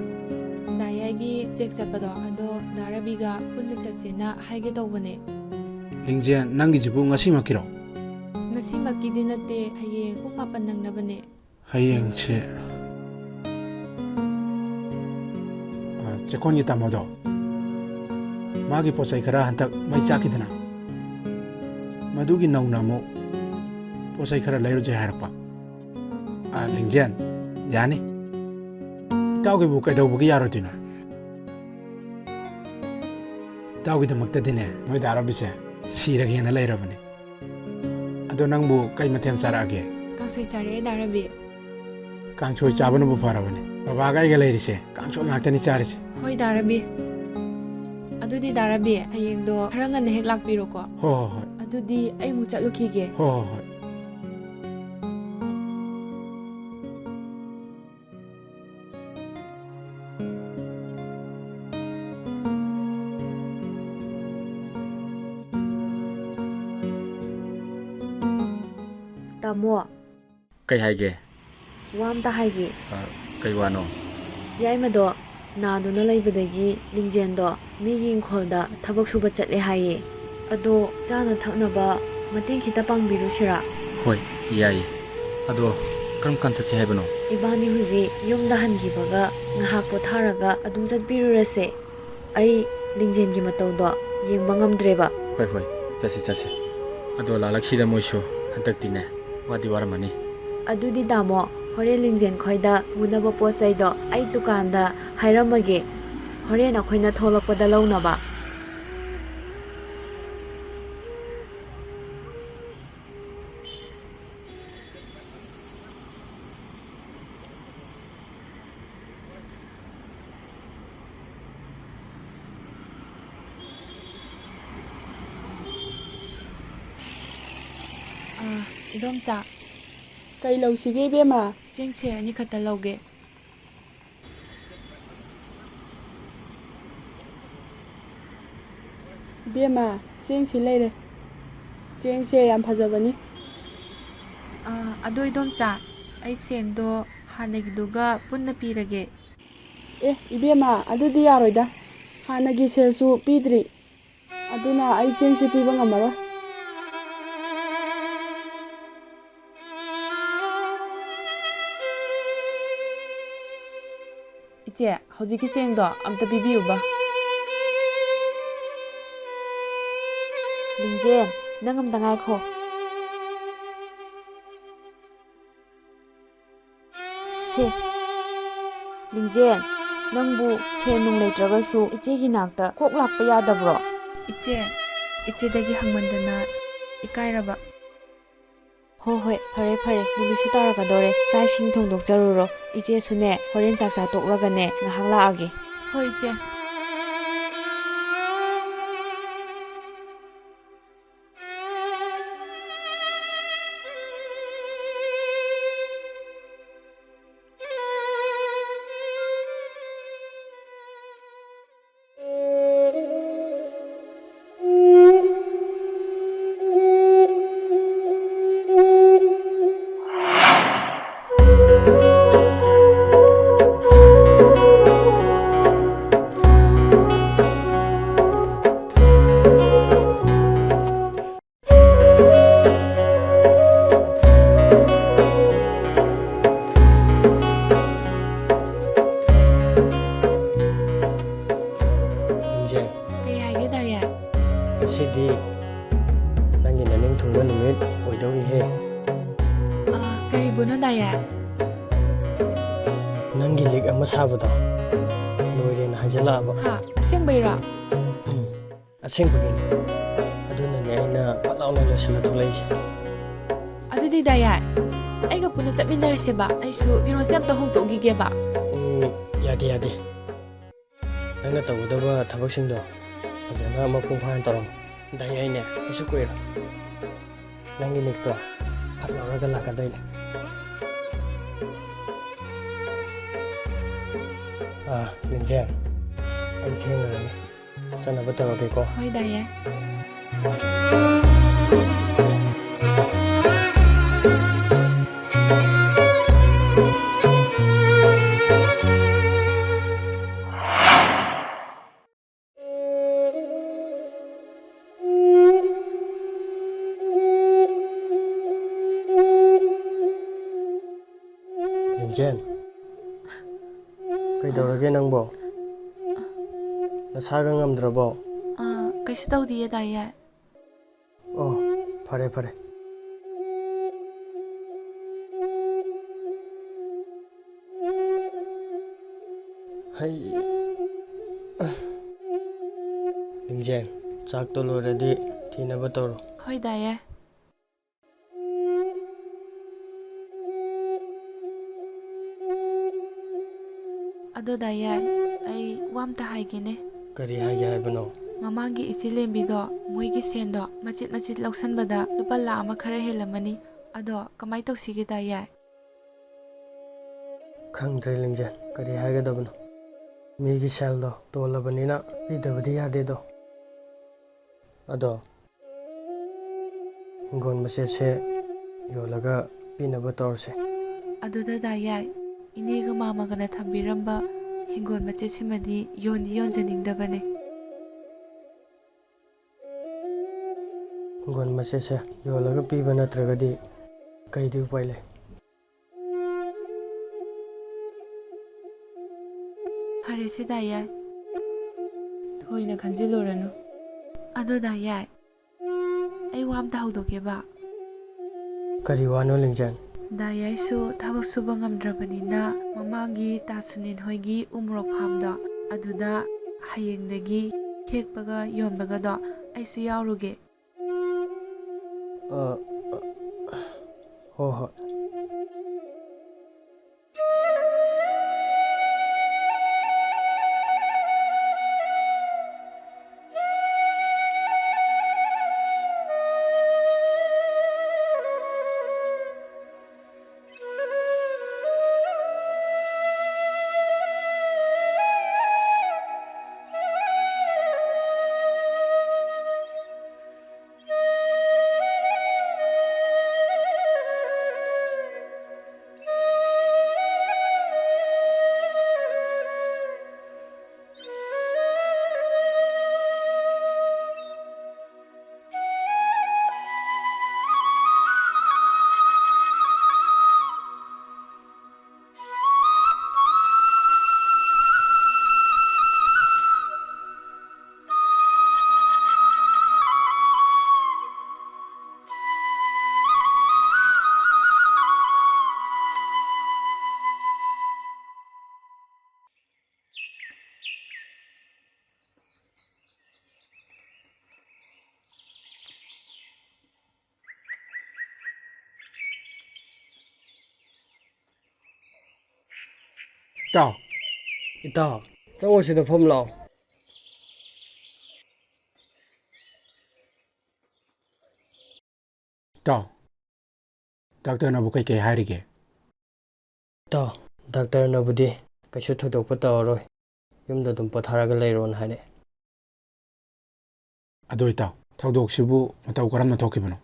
ꯗꯥꯌꯥꯏꯒꯤ ꯆꯦꯛ ꯆꯠꯄꯗꯣ ꯑꯗꯣ ꯗꯥꯔꯥꯕꯤꯒ ꯄꯨꯟꯅ ꯆꯠꯁꯦꯅ ꯍꯥꯏꯒꯦ ꯇꯧꯕꯅꯦ. ꯂꯤꯡꯖꯦꯟ, ꯅꯪꯒꯤꯁꯤꯕꯨ ꯉꯁꯤꯃꯛꯀꯤꯔꯣ? ꯉꯁꯤꯃꯛꯀꯤꯗꯤ ꯅꯠꯇꯦ, ꯍꯌꯦꯡ ꯄꯨꯡ 9 ꯅꯪꯅꯕꯅꯦ. ꯍꯌꯦꯡꯁꯦ ꯆꯦꯛꯀꯣꯟꯒꯤ ꯇꯥꯃꯣꯗꯣ ꯃꯥꯒꯤ ꯄꯣꯠꯆꯩ ꯈꯔ ꯍꯟꯇꯛ ꯃꯩ ꯆꯥꯛꯈꯤꯗꯅ ꯃꯗꯨꯒꯤ ꯅꯧꯅ ꯑꯃꯨꯛ ꯄꯣꯠꯆꯩ ꯈꯔ ꯂꯩꯔꯨꯖꯦ ꯍꯥꯏꯔꯛꯄ. ꯂꯤꯡꯖꯦꯟ, ꯌꯥꯅꯤ. ꯏꯇꯥꯎꯒꯤꯕꯨ ꯀꯩꯗꯧꯕꯒꯤ ꯌꯥꯔꯣꯏꯗꯣꯏꯅꯣ? ꯏꯇꯥꯎꯒꯤꯗꯃꯛꯇꯗꯤꯅꯦ ꯅꯣꯏ ꯗꯥꯔꯥꯕꯤꯁꯦ ꯁꯤꯔꯒꯦꯅ ꯂꯩꯔꯕꯅꯤ. ꯑꯗꯣ ꯅꯪꯕꯨ ꯀꯩ ꯃꯊꯦꯜ ꯆꯥꯔꯛꯑꯒꯦ? ꯀꯥꯡꯁꯣꯏ ꯆꯥꯔꯛꯑꯦ ꯗꯥꯔꯥꯕꯤ. ꯀꯥꯡꯁꯣꯏ ꯆꯥꯕꯅꯕꯨ ꯐꯔꯕꯅꯤ. ꯕꯕꯥꯒ ꯑꯩꯒ ꯂꯩꯔꯤꯁꯦ ꯀꯥꯡꯁꯣꯏ ꯉꯥꯛꯇꯅꯤ ꯆꯥꯔꯤꯁꯦ. ꯍꯣꯏ ꯗꯥꯔꯥꯕꯤ. ꯑꯗꯨꯗꯤ ꯗꯥꯔꯥꯕꯤ, ꯍꯌꯦꯡꯗꯣ ꯈꯔ ꯉꯟꯅ ꯍꯦꯛ ꯂꯥꯛꯄꯤꯔꯣꯀꯣ. ꯍꯣꯏ ꯍꯣꯏ. ꯑꯗꯨꯗꯤ ꯑꯩ ꯑꯃꯨꯛ ꯆꯠꯂꯨꯈꯤꯒꯦ. ꯍꯣꯏ ꯍꯣꯏ ꯍꯣꯏ. ꯇꯥꯃꯣ, ꯀꯩ ꯍꯥꯏꯒꯦ? ꯋꯥ ꯑꯝꯇ ꯍꯥꯏꯒꯦ. ꯀꯩ ꯋꯥꯅꯣ? ꯌꯥꯏꯃꯗꯣ ꯅꯥꯗꯨꯅ ꯂꯩꯕꯗꯒꯤ ꯂꯤꯡꯖꯦꯟꯗꯣ ꯃꯤꯒꯤ ꯏꯪꯈꯣꯜꯗ ꯊꯕꯛ ꯁꯨꯕ ꯆꯠꯂꯦ ꯍꯥꯏꯌꯦ. ꯑꯗꯣ ꯆꯥꯅ ꯊꯛꯅꯕ ꯃꯇꯦꯡ ꯈꯤꯇ ꯄꯥꯡꯕꯤꯔꯨꯁꯤꯔꯥ? ꯍꯣꯏ, ꯌꯥꯏꯌꯦ. ꯑꯗꯣ ꯀꯔꯝ ꯀꯥꯟ ꯆꯠꯁꯦ ꯍꯥꯏꯕꯅꯣ? ꯏꯕꯥꯅꯤ ꯍꯧꯖꯤꯛ ꯌꯨꯝꯗ ꯍꯟꯈꯤꯕꯒ ꯉꯥꯏꯍꯥꯛ ꯄꯣꯊꯥꯔꯒ ꯑꯗꯨꯝ ꯆꯠꯄꯤꯔꯨꯔꯁꯦ. ꯑꯩ ꯂꯤꯡꯖꯦꯟꯒꯤ ꯃꯇꯧꯗꯣ ꯌꯦꯡꯕ ꯉꯝꯗ꯭ꯔꯦꯕ. ꯍꯣꯏ ꯍꯣꯏ, ꯆꯠꯁꯦ. ꯑꯗꯣ ꯂꯥꯂꯛꯁꯤꯗ ꯃꯣꯏꯁꯨ ꯍꯟꯗꯛꯇꯤꯅꯦ ꯋꯥꯗꯤ ꯋꯥꯔꯝꯃꯅꯤ. ꯑꯗꯨꯗꯤ ꯇꯥꯃꯣ, ꯍꯣꯔꯦꯟ ꯂꯤꯡꯖꯦꯟ ꯈꯣꯏꯗ ꯄꯨꯅꯕ ꯄꯣꯠ ꯆꯩꯗꯣ ꯑꯩ ꯗꯨꯀꯥꯟꯗ ꯍꯥꯏꯔꯝꯃꯒꯦ. ꯍꯣꯔꯦꯟ ꯑꯩꯈꯣꯏꯅ ꯊꯣꯛꯂꯛꯄꯗ ꯂꯧꯅꯕ. ꯏꯗꯣꯝꯆꯥ, ꯀꯩ ꯂꯧꯁꯤꯒꯦ ꯏꯕꯦꯝꯃ? ꯆꯦꯡ ꯁꯦꯔ 2 ꯈꯛꯇ ꯂꯧꯒꯦ꯫ ꯏꯕꯦꯝꯃ, ꯆꯦꯡꯁꯤ ꯂꯩꯔꯦ. ꯆꯦꯡꯁꯦ ꯌꯥꯝ ꯐꯖꯕꯅꯤ. ꯑꯗꯣ ꯏꯗꯣꯝꯆꯥ, ꯑꯩ ꯁꯦꯟꯗꯣ ꯍꯥꯟꯅꯒꯤꯗꯨꯒ ꯄꯨꯟꯅ ꯄꯤꯔꯒꯦ꯫ ꯏꯕꯦꯝꯃ, ꯑꯗꯨꯗꯤ ꯌꯥꯔꯣꯏꯗ. ꯍꯥꯟꯅꯒꯤ ꯁꯦꯜꯁꯨ ꯄꯤꯗ꯭ꯔꯤ. ꯑꯗꯨꯅ ꯑꯩ ꯆꯦꯡꯁꯤ ꯄꯤꯕ ꯉꯝꯃꯔꯣꯏ. ꯏꯆꯦ, ꯍꯧꯖꯤꯛꯀꯤ ꯆꯦꯡꯗꯣ ꯑꯝꯇ ꯄꯤꯕꯤꯌꯨꯕ꯫ ꯂꯤꯡꯖꯦꯜ, ꯅꯪ ꯑꯝꯇ ꯉꯥꯏꯈꯣ꯫ ꯁꯦ, ꯂꯤꯡꯖꯦꯜ, ꯅꯪꯕꯨ ꯁꯦꯟ ꯅꯨꯡ ꯂꯩꯇ꯭ꯔꯒꯁꯨ ꯏꯆꯦꯒꯤ ꯅꯥꯛꯇ ꯀꯣꯛ ꯂꯥꯛꯄ ꯌꯥꯗꯕ꯭ꯔꯣ? ꯏꯆꯦ, ꯏꯆꯦꯗꯒꯤ ꯍꯪꯃꯟꯗꯅ ꯏꯀꯥꯏꯔꯕ꯫ ꯍꯣꯏ, ꯐꯔꯦ ꯐꯔꯦ, ꯅꯨꯃꯤꯠꯁꯨ ꯇꯥꯔꯛꯀꯗꯣꯔꯦ. ꯆꯥꯛ ꯏꯁꯤꯡ ꯊꯣꯡꯗꯣꯛꯆꯔꯨꯔꯣ. ꯏꯆꯦꯁꯨꯅꯦ, ꯍꯣꯔꯦꯟ ꯆꯥꯛ ꯆꯥ ꯇꯣꯛꯂꯒꯅꯦ ꯉꯥꯏꯍꯥꯛ ꯂꯥꯛꯑꯒꯦ꯫ ꯍꯣꯏ ꯏꯆꯦ꯫ ꯂꯤꯡꯖꯦꯜ, ꯀꯩ ꯍꯥꯏꯒꯦ ꯗꯥꯌꯥꯏ? ꯉꯁꯤꯗꯤ ꯅꯪꯒꯤ ꯅꯅꯤꯡ ꯊꯨꯡꯕ ꯅꯨꯃꯤꯠ ꯑꯣꯏꯗꯧꯔꯤꯍꯦ. ꯀꯔꯤꯕꯨꯅꯣ ꯗꯥꯌꯥꯏ? ꯅꯪꯒꯤ ꯂꯤꯛ ꯑꯃ ꯁꯥꯕꯗꯣ ꯂꯣꯏꯔꯦꯅ ꯍꯥꯏꯖꯤꯜꯂꯛꯑꯕ. ꯍꯥ, ꯑꯁꯦꯡꯕꯩꯔꯣ? ꯑꯁꯦꯡꯕꯒꯤꯅꯤ. ꯑꯗꯨꯅꯅꯦ ꯑꯩꯅ ꯐꯠ ꯂꯥꯎꯅ ꯂꯣꯏꯁꯤꯜꯂ ꯊꯣꯛꯂꯛꯏꯁꯦ. ꯑꯗꯨꯗꯤ ꯗꯥꯌꯥꯏ, ꯑꯩꯒ ꯄꯨꯟꯅ ꯆꯠꯃꯤꯟꯅꯔꯁꯦꯕ. ꯑꯩꯁꯨ ꯐꯤꯔꯣꯜꯁꯦ ꯑꯝꯇ ꯍꯣꯡꯗꯣꯛꯈꯤꯒꯦꯕ꯫ ꯌꯥꯗꯦ ꯌꯥꯗꯦ. ꯅꯪꯅ ꯇꯧꯒꯗꯕ ꯊꯕꯛꯁꯤꯡꯗꯣ ꯐꯖꯅ ꯃꯄꯨꯡ ꯐꯥꯅ ꯇꯧꯔꯝꯃꯣ. ꯗꯥꯌꯥꯏꯅꯦ, ꯀꯩꯁꯨ ꯀꯨꯏꯔꯣꯏ. ꯅꯪꯒꯤ ꯂꯤꯛꯇꯣ ꯐꯠ ꯂꯧꯔꯒ ꯂꯥꯛꯀꯗꯣꯏꯅꯦ. ꯂꯤꯡꯖꯦꯜ, ꯑꯩ ꯊꯦꯡꯉꯔꯅꯤ. ꯆꯠꯅꯕ ꯇꯧꯔꯒꯦꯀꯣ. ꯍꯣꯏ ꯗꯥꯌꯥꯏ꯫ ꯂꯤꯡꯖꯦꯜ, ꯀꯩꯗꯧꯔꯒꯦ ꯅꯪꯕോ? ꯅꯁꯥꯒ ꯉꯝꯗ꯭ꯔꯕꯣ? ꯀꯩꯁꯨ ꯇꯧꯗꯤꯌꯦ ꯗꯥꯌꯥꯏ꯫ ꯑꯣ, ꯐꯔꯦ ꯐꯔꯦ. ꯂꯤꯡꯖꯦꯜ, ꯆꯥꯛꯇꯣ ꯂꯣꯏꯔꯗꯤ ꯊꯤꯅꯕ ꯇꯧꯔꯣ. ꯍꯣꯏ ꯗꯥꯌꯥꯏ꯫ ꯑꯗꯣ ꯗꯥꯌꯥꯏ, ꯑꯩ ꯋꯥ ꯑꯝꯇ ꯍꯥꯏꯒꯦꯅꯦ꯫ ꯀꯔꯤ ꯍꯥꯏꯒꯦ ꯍꯥꯏꯕꯅꯣ? ꯃꯃꯥꯡꯒꯤ ꯏꯆꯦꯂꯦꯝꯕꯤꯗꯣ ꯃꯣꯏꯒꯤ ꯁꯦꯟꯗꯣ ꯃꯆꯤꯠ ꯃꯆꯤꯠ ꯂꯧꯁꯟꯕꯗ ꯂꯨꯄꯥ 1,00,000 ꯈꯔ ꯍꯦꯜꯂꯝꯃꯅꯤ꯫ ꯑꯗꯣ ꯀꯃꯥꯏꯅ ꯇꯧꯁꯤꯒꯦ ꯗꯥꯌꯥꯏ? ꯈꯪꯗ꯭ꯔꯦ ꯂꯤꯡꯖꯦꯜ, ꯀꯔꯤ ꯍꯥꯏꯒꯗꯕꯅꯣ. ꯃꯤꯒꯤ ꯁꯦꯜꯗꯣ ꯇꯣꯜꯂꯕꯅꯤꯅ ꯄꯤꯗꯕꯗꯤ ꯌꯥꯗꯦꯗꯣ. ꯑꯗꯣ ꯍꯤꯡꯒꯣꯜ ꯃꯆꯦꯠꯁꯦ ꯌꯣꯜꯂꯒ ꯄꯤꯅꯕ ꯇꯧꯔꯁꯦ. ꯑꯗꯨꯗ ꯗꯥꯌꯥꯏ, ꯏꯅꯦꯒ ꯃꯥꯃꯒꯅ ꯊꯝꯕꯤꯔꯝꯕ ꯍꯤꯡꯒꯣꯜ ꯃꯆꯦꯠꯁꯤꯃꯗꯤ ꯌꯣꯟꯗꯤ ꯌꯣꯟꯖꯅꯤꯡꯗꯕꯅꯦ꯫ ꯍꯤꯡꯒꯣꯜ ꯃꯆꯦꯠꯁꯦ ꯌꯣꯜꯂꯒ ꯄꯤꯕ ꯅꯠꯇ꯭ꯔꯒꯗꯤ ꯀꯩꯗꯤ ꯎꯄꯥꯏ ꯂꯩ? ꯐꯔꯦꯁꯦ ꯗꯥꯌꯥꯏ, ꯊꯣꯏꯅ ꯈꯟꯖꯤꯜꯂꯨꯔꯅꯨ꯫ ꯑꯗꯣ ꯗꯥꯌꯥꯏ, ꯑꯩ ꯋꯥ ꯑꯝꯇ ꯍꯧꯗꯣꯛꯀꯦꯕ꯫ ꯀꯔꯤ ꯋꯥꯅꯣ ꯂꯤꯡꯖꯦꯜ? ꯗꯥꯌꯥꯏꯁꯨ ꯊꯕꯛ ꯁꯨꯕ ꯉꯝꯗ꯭ꯔꯕꯅꯤꯅ ꯃꯃꯥꯡꯒꯤ ꯇꯥ ꯁꯨꯅꯤꯟ ꯍꯣꯏꯒꯤ ꯎꯃꯣꯔꯣꯛ ꯐꯥꯝꯗꯣ ꯑꯗꯨꯗ ꯍꯌꯦꯡꯗꯒꯤ ꯍꯦꯛꯄꯒ ꯌꯣꯟꯕꯒꯗꯣ ꯑꯩꯁꯨ ꯌꯥꯎꯔꯨꯒꯦ꯫ ꯍꯣꯏ ꯍꯣꯏ. ꯏꯇꯥꯎ ꯏꯇꯥꯎ ꯆꯪꯉꯣ ꯁꯤꯗ ꯐꯝ ꯂꯥꯛꯑꯣ ꯏꯇꯥꯎ ꯗꯥꯛꯇꯔꯅꯕꯨ ꯀꯩꯀꯩ ꯍꯥꯏꯔꯤꯒꯦ ꯏꯇꯥꯎ ꯗꯥꯛꯇꯔꯅꯕꯨꯗꯤ ꯀꯩꯁꯨ ꯊꯣꯏꯗꯣꯛꯄ ꯇꯧꯔꯔꯣꯏ ꯌꯨꯝꯗ ꯑꯗꯨꯝ ꯄꯣꯊꯥꯔꯒ ꯂꯩꯔꯣꯅ ꯍꯥꯏꯔꯛꯑꯦ ꯑꯗꯣ ꯏꯇꯥꯎ ꯊꯧꯗꯣꯛꯁꯤꯕꯨ ꯃꯇꯧ ꯀꯔꯝꯅ ꯊꯣꯛꯈꯤꯕꯅꯣ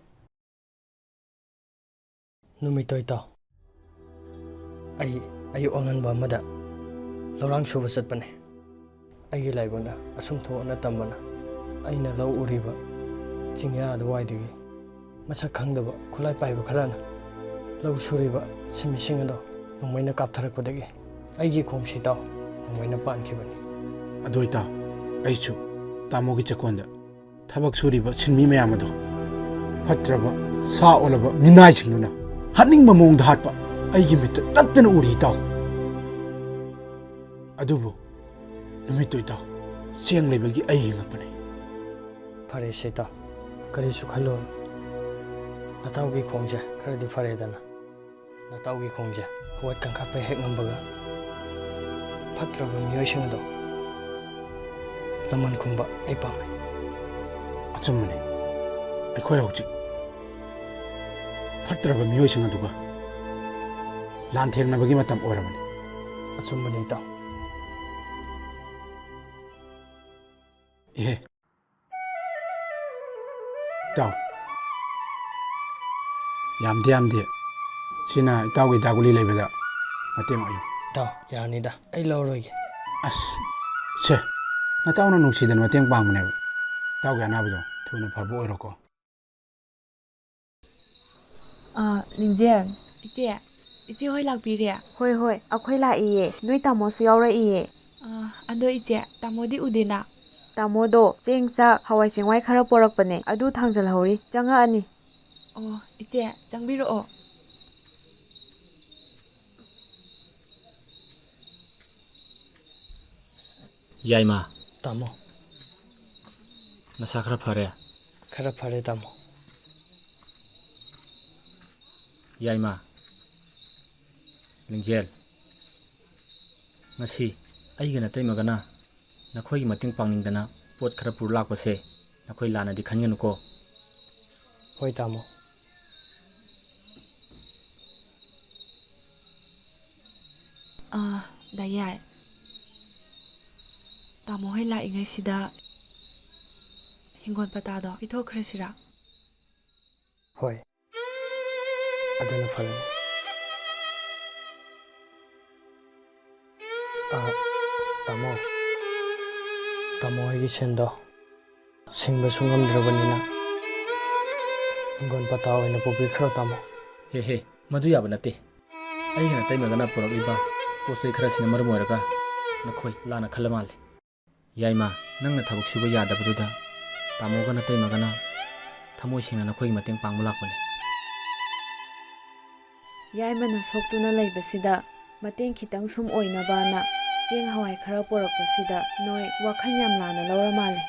ꯅꯨꯃꯤꯠꯇꯣ ꯏꯇꯥꯎ ꯑꯩ ꯑꯌꯨꯛ ꯑꯉꯟꯕ ꯑꯃꯗ ꯂꯧꯔꯥꯡ ꯁꯨꯕ ꯆꯠꯄꯅꯦ ꯑꯩꯒꯤ ꯂꯥꯏꯕꯛꯅ ꯑꯁꯨꯝ ꯊꯣꯛꯑꯅ ꯇꯝꯕꯅ ꯑꯩꯅ ꯂꯧ ꯎꯔꯤꯕ ꯆꯤꯡꯌꯥ ꯑꯗꯨꯋꯥꯏꯗꯒꯤ ꯃꯁꯛ ꯈꯪꯗꯕ ꯈꯨꯠꯂꯥꯏ ꯄꯥꯏꯕ ꯈꯔꯅ ꯂꯧ ꯁꯨꯔꯤꯕ ꯁꯤꯟꯃꯤꯁꯤꯡ ꯑꯗꯣ ꯅꯣꯡꯃꯩꯅ ꯀꯥꯞꯊꯔꯛꯄꯗꯒꯤ ꯑꯩꯒꯤ ꯈꯣꯡꯁꯤ ꯏꯇꯥꯎ ꯅꯣꯡꯃꯩꯅ ꯄꯥꯟꯈꯤꯕꯅꯤ ꯑꯗꯣ ꯏꯇꯥꯎ ꯑꯩꯁꯨ ꯇꯥꯃꯣꯒꯤ ꯆꯦꯛꯀꯣꯟꯗ ꯊꯕꯛ ꯁꯨꯔꯤꯕ ꯁꯤꯟꯃꯤ ꯃꯌꯥꯝ ꯑꯗꯣ ꯐꯠꯇ꯭ꯔꯕ ꯁꯥ ꯑꯣꯜꯂꯕ ꯃꯤꯅꯥꯏꯁꯤꯡꯗꯨꯅ ꯍꯥꯠꯅꯤꯡꯕ ꯃꯑꯣꯡꯗ ꯍꯥꯠꯄ ꯑꯩꯒꯤ ꯃꯤꯠꯇ ꯇꯠꯇꯅ ꯎꯔꯤ ꯏꯇꯥꯎ ꯑꯗꯨꯕꯨ ꯅꯨꯃꯤꯠꯇꯨ ꯏꯇꯥꯎ ꯆꯦꯡ ꯂꯩꯕꯒꯤ ꯑꯩ ꯌꯦꯡꯉꯛꯄꯅꯤ ꯐꯔꯦꯁꯦ ꯏꯇꯥꯎ ꯀꯔꯤꯁꯨ ꯈꯜꯂꯨꯅꯨ ꯅꯇꯥꯎꯒꯤ ꯈꯣꯡꯁꯦ ꯈꯔꯗꯤ ꯐꯔꯦꯗꯅ ꯅꯇꯥꯎꯒꯤ ꯈꯣꯡꯁꯦ ꯍꯧꯒꯠ ꯀꯟꯈꯠꯄ ꯍꯦꯛ ꯉꯝꯕꯒ ꯐꯠꯇ꯭ꯔꯕ ꯃꯤꯑꯣꯏꯁꯤꯡ ꯑꯗꯣ ꯂꯃꯟ ꯈꯨꯝꯕ ꯑꯩ ꯄꯥꯝꯃꯦ ꯑꯆꯨꯝꯕꯅꯤ ꯑꯩꯈꯣꯏ ꯍꯧꯖꯤꯛ ꯐꯠꯇ꯭ꯔꯕ ꯃꯤꯑꯣꯏꯁꯤꯡ ꯑꯗꯨꯒ ꯂꯥꯟꯊꯦꯡꯅꯕꯒꯤ ꯃꯇꯝ ꯑꯣꯏꯔꯕꯅꯤ ꯑꯆꯨꯝꯕꯅꯤ ꯏꯇꯥꯎ ꯏꯍꯦ ꯏꯇꯥꯎ ꯌꯥꯝꯗꯦ ꯁꯤꯅ ꯏꯇꯥꯎꯒꯤ ꯍꯤꯗꯥꯛ ꯒꯨꯂꯤ ꯂꯩꯕꯗ ꯃꯇꯦꯡ ꯑꯣꯏꯌꯨ ꯏꯇꯥꯎ ꯌꯥꯔꯅꯤꯗ ꯑꯩ ꯂꯧꯔꯔꯣꯏꯒꯦ ꯑꯁ ꯁꯦ ꯅꯇꯥꯎꯅ ꯅꯨꯡꯁꯤꯗꯅ ꯃꯇꯦꯡ ꯄꯥꯡꯕꯅꯦꯕ ꯏꯇꯥꯎꯒꯤ ꯑꯅꯥꯕꯗꯣ ꯊꯨꯅ ꯐꯕ ꯑꯣꯏꯔꯣꯀꯣ ꯂꯤꯡꯖꯦꯜ ꯏꯆꯦ ꯍꯣꯏ ꯂꯥꯛꯄꯤꯔꯦ ꯍꯣꯏ ꯍꯣꯏ ꯑꯩꯈꯣꯏ ꯂꯥꯛꯏꯌꯦ ꯅꯣꯏ ꯇꯥꯃꯣꯁꯨ ꯌꯥꯎꯔꯛꯏꯌꯦ ꯑꯗꯣ ꯏꯆꯦ ꯇꯥꯃꯣꯗꯤ ꯎꯗꯦꯅ ꯇꯥꯃꯣꯗꯣ ꯆꯦꯡ ꯆꯥꯛ ꯍꯋꯥꯏ ꯆꯦꯡꯋꯥꯏ ꯈꯔ ꯄꯣꯔꯛꯄꯅꯦ ꯑꯗꯨ ꯊꯥꯡꯖꯜꯍꯧꯔꯤ ꯆꯪꯉꯛꯑꯅꯤ ꯑꯣ ꯏꯆꯦ ꯆꯪꯕꯤꯔꯛꯑꯣ ꯌꯥꯏꯃ ꯇꯥꯃꯣ ꯅꯁꯥ ꯈꯔ ꯐꯔꯦ ꯈꯔ ꯐꯔꯦ ꯇꯥꯃꯣ ꯌꯥꯏꯃ ꯂꯤꯡꯖꯦꯜ ꯉꯁꯤ ꯑꯩꯒ ꯅꯇꯩꯃꯒꯅ ꯅꯈꯣꯏꯒꯤ ꯃꯇꯦꯡ ꯄꯥꯡꯅꯤꯡꯗꯅ ꯄꯣꯠ ꯈꯔ ꯄꯨꯔ ꯂꯥꯛꯄꯁꯦ ꯅꯈꯣꯏ ꯂꯥꯟꯅꯗꯤ ꯈꯟꯒꯅꯨꯀꯣ ꯍꯣꯏ ꯇꯥꯃꯣ ꯗꯥꯌꯥꯏ ꯇꯥꯃꯣ ꯍꯣꯏ ꯂꯥꯛꯏꯉꯩꯁꯤꯗ ꯍꯤꯡꯒꯣꯜ ꯄꯇꯥꯗꯣ ꯄꯤꯊꯣꯛꯈ꯭ꯔꯁꯤꯔꯥ ꯍꯣꯏ ꯑꯗꯨꯅ ꯐꯔꯅꯤ ꯇꯥꯃꯣ ꯍꯣꯏꯒꯤ ꯁꯦꯟꯗꯣ ꯁꯤꯡꯕꯁꯨ ꯉꯝꯗ꯭ꯔꯕꯅꯤꯅ ꯍꯤꯡꯒꯣꯜ ꯄꯇꯥ ꯑꯣꯏꯅ ꯄꯨꯕꯤꯈ꯭ꯔꯣ ꯇꯥꯃꯣ ꯍꯦ ꯃꯗꯨ ꯌꯥꯕ ꯅꯠꯇꯦ ꯑꯩꯒ ꯅꯇꯩꯃꯒꯅ ꯄꯨꯔꯛꯂꯤꯕ ꯄꯣꯠ ꯆꯩ ꯈꯔꯁꯤꯅ ꯃꯔꯝ ꯑꯣꯏꯔꯒ ꯅꯈꯣꯏ ꯂꯥꯟꯅ ꯈꯜꯂ ꯃꯥꯜꯂꯦ ꯌꯥꯏꯃ ꯅꯪꯅ ꯊꯕꯛ ꯁꯨꯕ ꯌꯥꯗꯕꯗꯨꯗ ꯇꯥꯃꯣꯒ ꯅꯇꯩꯃꯒꯅ ꯊꯃꯣꯏ ꯁꯦꯡꯅ ꯅꯈꯣꯏꯒꯤ ꯃꯇꯦꯡ ꯄꯥꯡꯕ ꯂꯥꯛꯄꯅꯤ ꯌꯥꯏꯃꯅ ꯁꯣꯛꯇꯨꯅ ꯂꯩꯕꯁꯤꯗ ꯃꯇꯦꯡ ꯈꯤꯇꯪ ꯁꯨꯝ ꯑꯣꯏꯅꯕꯅ ꯆꯦꯡ ꯍꯋꯥꯏ ꯈꯔ ꯄꯣꯔꯛꯄꯁꯤꯗ ꯅꯣꯏ ꯋꯥꯈꯜ ꯌꯥꯝ ꯂꯥꯟꯅ ꯂꯧꯔ ꯃꯥꯜꯂꯦ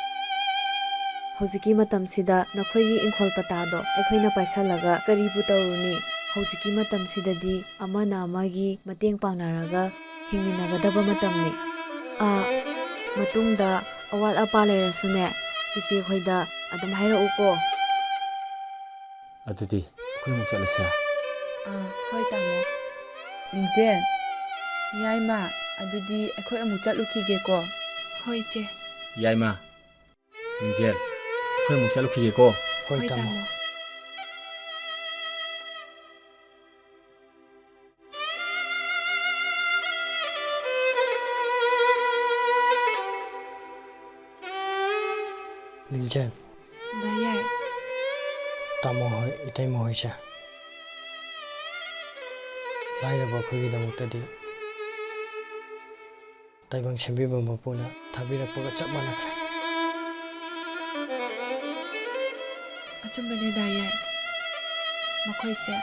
ꯍꯧꯖꯤꯛꯀꯤ ꯃꯇꯝꯁꯤꯗ ꯅꯈꯣꯏꯒꯤ ꯏꯪꯈꯣꯜ ꯄꯇꯥꯗꯣ ꯑꯩꯈꯣꯏꯅ ꯄꯥꯏꯁꯜꯂꯒ ꯀꯔꯤꯕꯨ ꯇꯧꯔꯨꯅꯤ ꯍꯧꯖꯤꯛꯀꯤ ꯃꯇꯝꯁꯤꯗꯗꯤ ꯑꯃꯅ ꯑꯃꯒꯤ ꯃꯇꯦꯡ ꯄꯥꯡꯅꯔꯒ ꯍꯤꯡꯃꯤꯟꯅꯒꯗꯕ ꯃꯇꯝꯅꯤ ꯃꯇꯨꯡꯗ ꯑꯋꯥꯠ ꯑꯄꯥ ꯂꯩꯔꯁꯨꯅꯦ ꯏꯆꯦꯈꯣꯏꯗ ꯑꯗꯨꯝ ꯍꯥꯏꯔꯛꯎꯀꯣ ꯑꯗꯨꯗꯤ ꯑꯩꯈꯣꯏ ꯑꯃꯨꯛ ꯆꯠꯂꯁꯤꯔꯥ ꯍꯣꯏ ꯇꯥꯃꯣ ꯂꯤꯡꯖꯦꯜ ꯌꯥꯏꯃ ꯑꯗꯨꯗꯤ ꯑꯩꯈꯣꯏ ꯑꯃꯨꯛ ꯆꯠꯂꯨꯈꯤꯒꯦꯀꯣ ꯍꯣꯏ ꯏꯆꯦ ꯌꯥꯏꯃ ꯂꯤꯡꯖꯦꯜ ꯑꯩꯈꯣꯏ ꯑꯃꯨꯛ ꯆꯠꯂꯨꯈꯤꯒꯦꯀꯣ ꯍꯣꯏ ꯇꯥꯃꯣ ꯂꯤꯡꯖꯦꯜ ꯗꯥꯌꯥꯏ ꯇꯥꯃꯣ ꯍꯣꯏ ꯏꯇꯩꯃ ꯍꯣꯏꯁꯦ ꯂꯥꯏꯔꯕ ꯑꯩꯈꯣꯏꯒꯤꯗꯃꯛꯇꯗꯤ ꯇꯥꯏꯕꯪ ꯁꯦꯝꯕꯤꯕ ꯃꯄꯨꯅ ꯊꯥꯕꯤꯔꯛꯄꯒ ꯆꯞ ꯃꯥꯟꯅꯈ꯭ꯔꯦ ꯑꯆꯨꯝꯕꯅꯦ ꯗꯥꯌꯥꯏ ꯃꯈꯣꯏꯁꯦ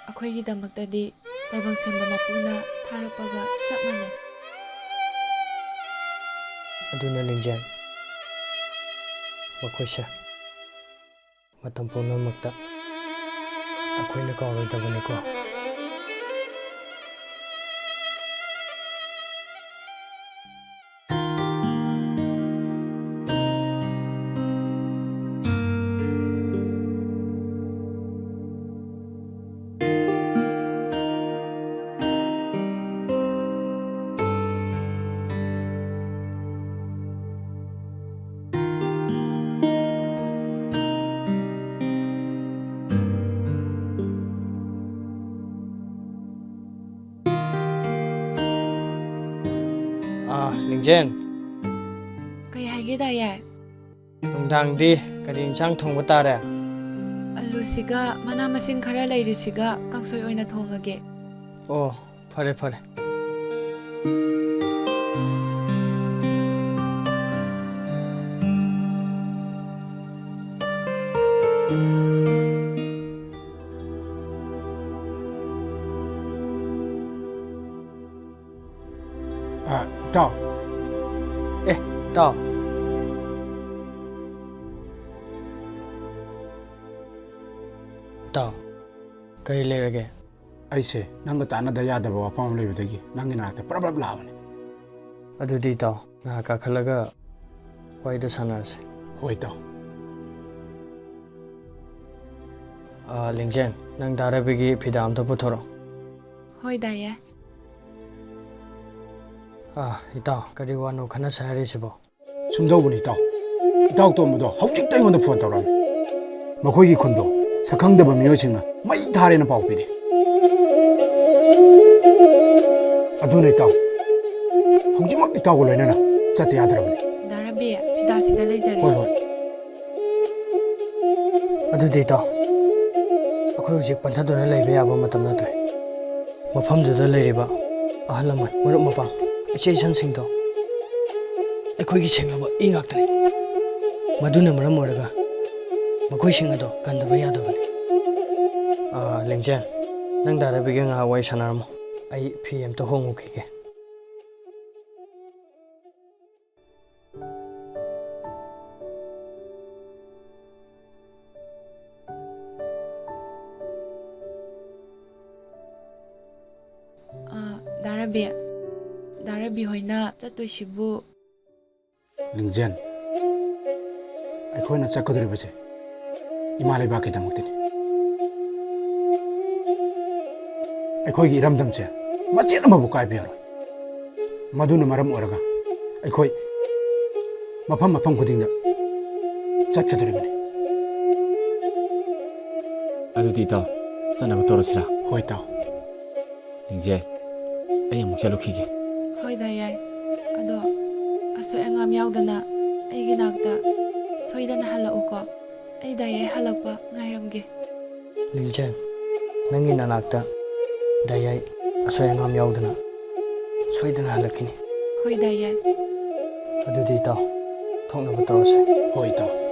ꯑꯩꯈꯣꯏꯒꯤꯗꯃꯛꯇꯗꯤ ꯇꯥꯏꯕꯪ ꯁꯦꯝꯕ ꯃꯄꯨꯅ ꯊꯥꯔꯛꯄꯒ ꯆꯞ ꯃꯥꯟꯅꯩ ꯑꯗꯨꯅ ꯂꯤꯡꯖꯦꯜ ꯃꯈꯣꯏꯁꯦ ꯃꯇꯝ ꯄꯨꯝꯅꯃꯛꯇ ꯑꯩꯈꯣꯏꯅ ꯀꯥꯎꯔꯣꯏꯗꯕꯅꯤꯀꯣ ꯂꯤꯡꯖꯦꯟ ꯀꯩ ꯍꯥꯏꯒꯦ ꯗꯥꯌꯥꯏ? ꯅꯨꯡꯗꯥꯡꯗꯤ ꯀꯔꯤ ꯏꯟꯁꯥꯡ ꯊꯣꯡꯕ ꯇꯥꯔꯦ? ꯑꯂꯨꯁꯤꯒ ꯃꯅꯥ ꯃꯁꯤꯡ ꯈꯔ ꯂꯩꯔꯤꯁꯤꯒ ꯀꯥꯡꯁꯣꯏ ꯑꯣꯏꯅ ꯊꯣꯡꯉꯒꯦ꯫ ꯑꯣ ꯐꯔꯦ ꯐꯔꯦ ꯏꯇꯥꯎ ꯏꯇꯥꯎ ꯏꯇꯥꯎ ꯀꯔꯤ ꯂꯩꯔꯒꯦ? ꯑꯩꯁꯦ ꯅꯪꯒ ꯇꯥꯟꯅꯗ ꯌꯥꯗꯕ ꯋꯥꯐꯝ ꯑꯃ ꯂꯩꯕꯗꯒꯤ ꯅꯪꯒꯤ ꯅꯥꯛꯇ ꯄ꯭ꯔꯞ ꯂꯥꯛꯑꯕꯅꯤ꯫ ꯑꯗꯨꯗꯤ ꯏꯇꯥꯎ ꯉꯥꯏꯍꯥꯛ ꯀꯥꯈꯠꯂꯒ ꯋꯥꯔꯤꯗꯣ ꯁꯥꯟꯅꯔꯁꯤ꯫ ꯍꯣꯏ ꯏꯇꯥꯎ꯫ ꯂꯤꯡꯖꯦꯟ ꯅꯪ ꯗꯥ ꯔꯕꯤꯒꯤ ꯐꯤꯗꯥ ꯑꯝꯇ ꯄꯨꯊꯣꯔꯛꯑꯣ꯫ ꯍꯣꯏ ꯗꯥꯌꯥꯏ꯫ ꯏꯇꯥꯎ ꯀꯔꯤ ꯋꯥꯅꯣ ꯈꯟꯅꯁꯦ ꯍꯥꯏꯔꯤꯁꯤꯕꯣ? ꯁꯨꯝꯗꯧꯕꯅꯤ ꯏꯇꯥꯎ꯫ ꯏꯇꯥꯎ ꯇꯣꯝꯕꯗꯣ ꯍꯧꯖꯤꯛꯇ ꯑꯩꯉꯣꯟꯗ ꯐꯣꯟ ꯇꯧꯔꯛꯑꯝꯃꯤ꯫ ꯃꯈꯣꯏꯒꯤ ꯈꯨꯟꯗꯣ ꯁꯛꯈꯪꯗꯕ ꯃꯤꯑꯣꯏꯁꯤꯡꯅ ꯃꯩ ꯊꯥꯔꯦꯅ ꯄꯥꯎ ꯄꯤꯔꯤ꯫ ꯑꯗꯨꯅ ꯏꯇꯥꯎ ꯍꯧꯖꯤꯛꯃꯛ ꯏꯇꯥꯎꯒ ꯂꯣꯏꯅꯅ ꯆꯠꯇ ꯌꯥꯗ꯭ꯔꯕꯅꯤ꯫ ꯗꯥ ꯔꯕꯤ ꯐꯤꯗꯥꯁꯤꯗ ꯂꯩꯖꯔꯦ꯫ ꯍꯣꯏ ꯍꯣꯏ꯫ ꯑꯗꯨꯗꯤ ꯏꯇꯥꯎ ꯑꯩꯈꯣꯏ ꯍꯧꯖꯤꯛ ꯄꯟꯊꯗꯨꯅ ꯂꯩꯕ ꯌꯥꯕ ꯃꯇꯝ ꯅꯠꯇ꯭ꯔꯦ꯫ ꯃꯐꯝꯗꯨꯗ ꯂꯩꯔꯤꯕ ꯑꯍꯜ ꯂꯃꯟ ꯃꯔꯨꯞ ꯃꯄꯥꯡ ꯏꯆꯦ ꯏꯆꯟꯁꯤꯡꯗꯣ ꯑꯩꯈꯣꯏꯒꯤ ꯁꯦꯡꯂꯕ ꯏ ꯉꯥꯛꯇꯅꯤ꯫ ꯃꯗꯨꯅ ꯃꯔꯝ ꯑꯣꯏꯔꯒ ꯃꯈꯣꯏꯁꯤꯡ ꯑꯗꯣ ꯀꯟꯗꯕ ꯌꯥꯗꯕꯅꯤ꯫ ꯂꯤꯡꯖꯦꯟ ꯅꯪ ꯗꯥ ꯔꯕꯤꯒ ꯉꯥꯏꯍꯥꯛ ꯋꯥꯔꯤ ꯁꯥꯟꯅꯔꯝꯃꯣ꯫ ꯑꯩ ꯐꯤ ꯑꯝꯇ ꯍꯣꯡꯉꯨꯈꯤꯒꯦ꯫ ꯗꯥ ꯔꯕꯤ ꯍꯣꯏꯅ ꯆꯠꯇꯣꯏꯁꯤꯕꯨ ꯂꯤꯡꯖꯦꯟ ꯑꯩꯈꯣꯏꯅ ꯆꯠꯀꯗꯧꯔꯤꯕꯁꯦ ꯏꯃꯥ ꯂꯩꯕꯥꯛꯀꯤꯗꯃꯛꯇꯅꯤ꯫ ꯑꯩꯈꯣꯏꯒꯤ ꯏꯔꯝꯗꯝꯁꯦ ꯃꯆꯦꯠ ꯑꯃꯕꯨ ꯀꯥꯏꯕ ꯌꯥꯔꯣꯏ꯫ ꯃꯗꯨꯅ ꯃꯔꯝ ꯑꯣꯏꯔꯒ ꯑꯩꯈꯣꯏ ꯃꯐꯝ ꯃꯐꯝ ꯈꯨꯗꯤꯡꯗ ꯆꯠꯀꯗꯧꯔꯤꯕꯅꯤ꯫ ꯑꯗꯨꯗꯤ ꯏꯇꯥꯎ ꯆꯠꯅꯕ ꯇꯧꯔꯁꯤꯔꯥ? ꯍꯣꯏ ꯏꯇꯥꯎ꯫ ꯂꯤꯡꯖꯦꯜ ꯑꯩ ꯑꯃꯨꯛ ꯆꯠꯂꯨꯈꯤꯒꯦ꯫ ꯍꯣꯏ ꯗꯥꯌꯥꯏ꯫ ꯑꯗꯣ ꯑꯁꯣꯏ ꯑꯉꯥꯝ ꯌꯥꯎꯗꯅ ꯑꯩꯒꯤ ꯅꯥꯛꯇ ꯁꯣꯏꯗꯅ ꯍꯜꯂꯛꯎꯀꯣ꯫ ꯑꯩ ꯗꯥꯌꯥꯏ ꯍꯜꯂꯛꯄ ꯉꯥꯏꯔꯝꯒꯦ꯫ ꯂꯤꯡꯖꯦꯟ ꯅꯪꯒꯤ ꯅꯅꯥꯛꯇ ꯗꯥꯌꯥꯏ ꯑꯁꯣꯏ ꯑꯉꯥꯝ ꯌꯥꯎꯗꯅ ꯁꯣꯏꯗꯅ ꯍꯜꯂꯛꯈꯤꯅꯤ꯫ ꯍꯣꯏ ꯗꯥꯌꯥꯏ꯫ ꯑꯗꯨꯗꯤ ꯏꯇꯥꯎ ꯊꯣꯛꯅꯕ ꯇꯧꯔꯁꯦ꯫ ꯍꯣꯏ ꯏꯇꯥꯎ꯫